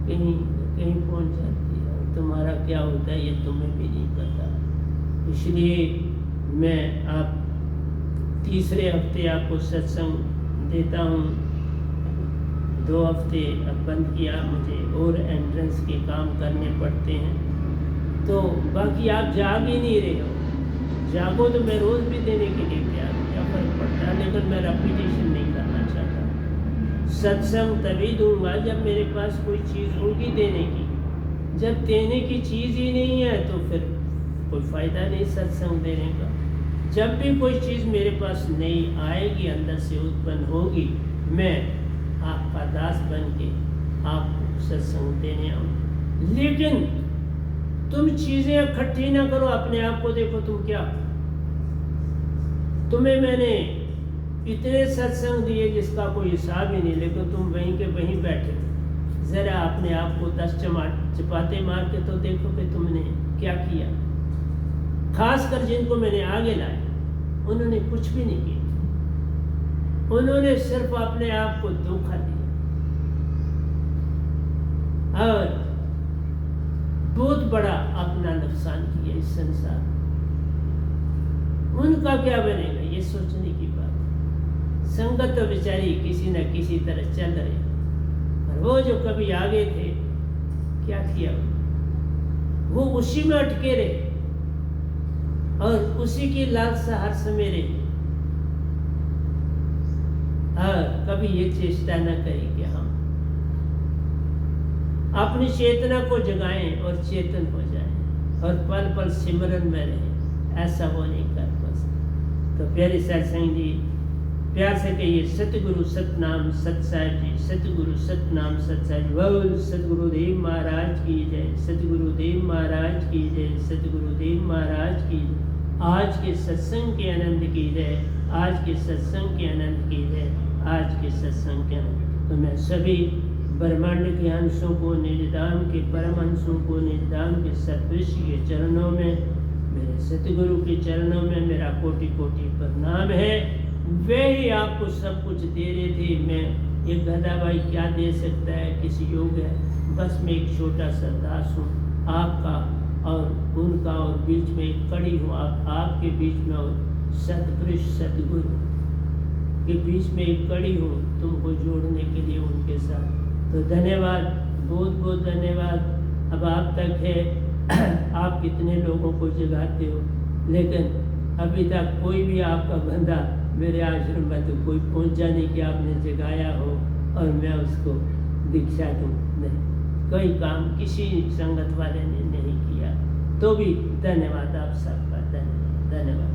A: कहीं कहीं पहुँच जाती है, और तुम्हारा क्या होता है ये तुम्हें भी नहीं पता। इसलिए मैं आप तीसरे हफ्ते आपको सत्संग देता हूँ। 2 हफ्ते अब बंद किया, मुझे और एंट्रेंस के काम करने पड़ते हैं, तो बाकी आप जाग ही नहीं रहे हो। जागो तो मैं रोज़ भी देने के लिए तैयार हूँ, क्या फर्क पड़ता है, लेकिन मैं रेपिटेशन नहीं करना चाहता। सत्संग तभी दूंगा जब मेरे पास कोई चीज़ होगी देने की। जब देने की चीज़ ही नहीं है तो फिर कोई फ़ायदा नहीं सत्संग देने का। जब भी कोई चीज़ मेरे पास नई आएगी, अंदर से उत्पन्न होगी, मैं आपका दास बन के आपको सत्संग देने आऊँ। लेकिन तुम चीज़ें इकट्ठी ना करो, अपने आप को देखो तुम क्या। तुम्हें मैंने इतने सत्संग दिए जिसका कोई हिसाब ही नहीं, लेकिन तुम वहीं के वहीं बैठे। ज़रा अपने आप को 10 चपाते मार के तो देखो कि तुमने क्या किया। खासकर जिनको मैंने आगे लाया उन्होंने कुछ भी नहीं किया, उन्होंने सिर्फ अपने आप को धोखा दिया और बहुत बड़ा अपना नुकसान किया इस संसार। उनका क्या बनेगा ये सोचने की बात। संगत तो बेचारी किसी न किसी तरह चल रही, और वो जो कभी आगे थे क्या किया, वो उसी में अटके रहे और उसी की लालसा हर समय रही, और कभी ये चेष्टा न करी कि हम अपनी चेतना को जगाएं और चेतन हो जाएं और पल पल सिमरन में रहें। ऐसा वो नहीं कर सकते। तो प्यारे सत्संग जी, प्यार से कहिए सतगुरु सतनाम सतसाहिब जी, सतगुरु सतनाम सतसाहिब जी। बोल सतगुरुदेव महाराज की जय, सतगुरुदेव महाराज की जय, सतगुरुदेव महाराज की जय। आज के सत्संग के आनंद की जय, आज के सत्संग के आनंद की जय, आज के सत्संग के आनंद। तो मैं सभी ब्रह्मांड के अंशों को, निजधाम के परम अंशों को, निजधाम के सतपुरुष के चरणों में, मेरे सतगुरु के चरणों में मेरा कोटि कोटि प्रणाम है। वे ही आपको सब कुछ दे रहे थे। मैं एक गधा भाई क्या दे सकता है, किसी योग है, बस मैं एक छोटा सा दास हूँ आपका और उनका, और बीच में एक कड़ी हूँ आपके बीच में, और सतपुरुष सतगुरु के बीच में एक कड़ी हूँ तुमको जोड़ने के लिए उनके साथ। तो धन्यवाद, बहुत बहुत धन्यवाद। अब आप तक है, आप कितने लोगों को जगाते हो, लेकिन अभी तक कोई भी आपका बंदा मेरे आश्रम में तो कोई पहुंचा नहीं कि आपने जगाया हो और मैं उसको दीक्षा दूँ। नहीं, कोई काम किसी संगत वाले ने नहीं किया। तो भी धन्यवाद आप सबका, धन्यवाद धन्यवाद।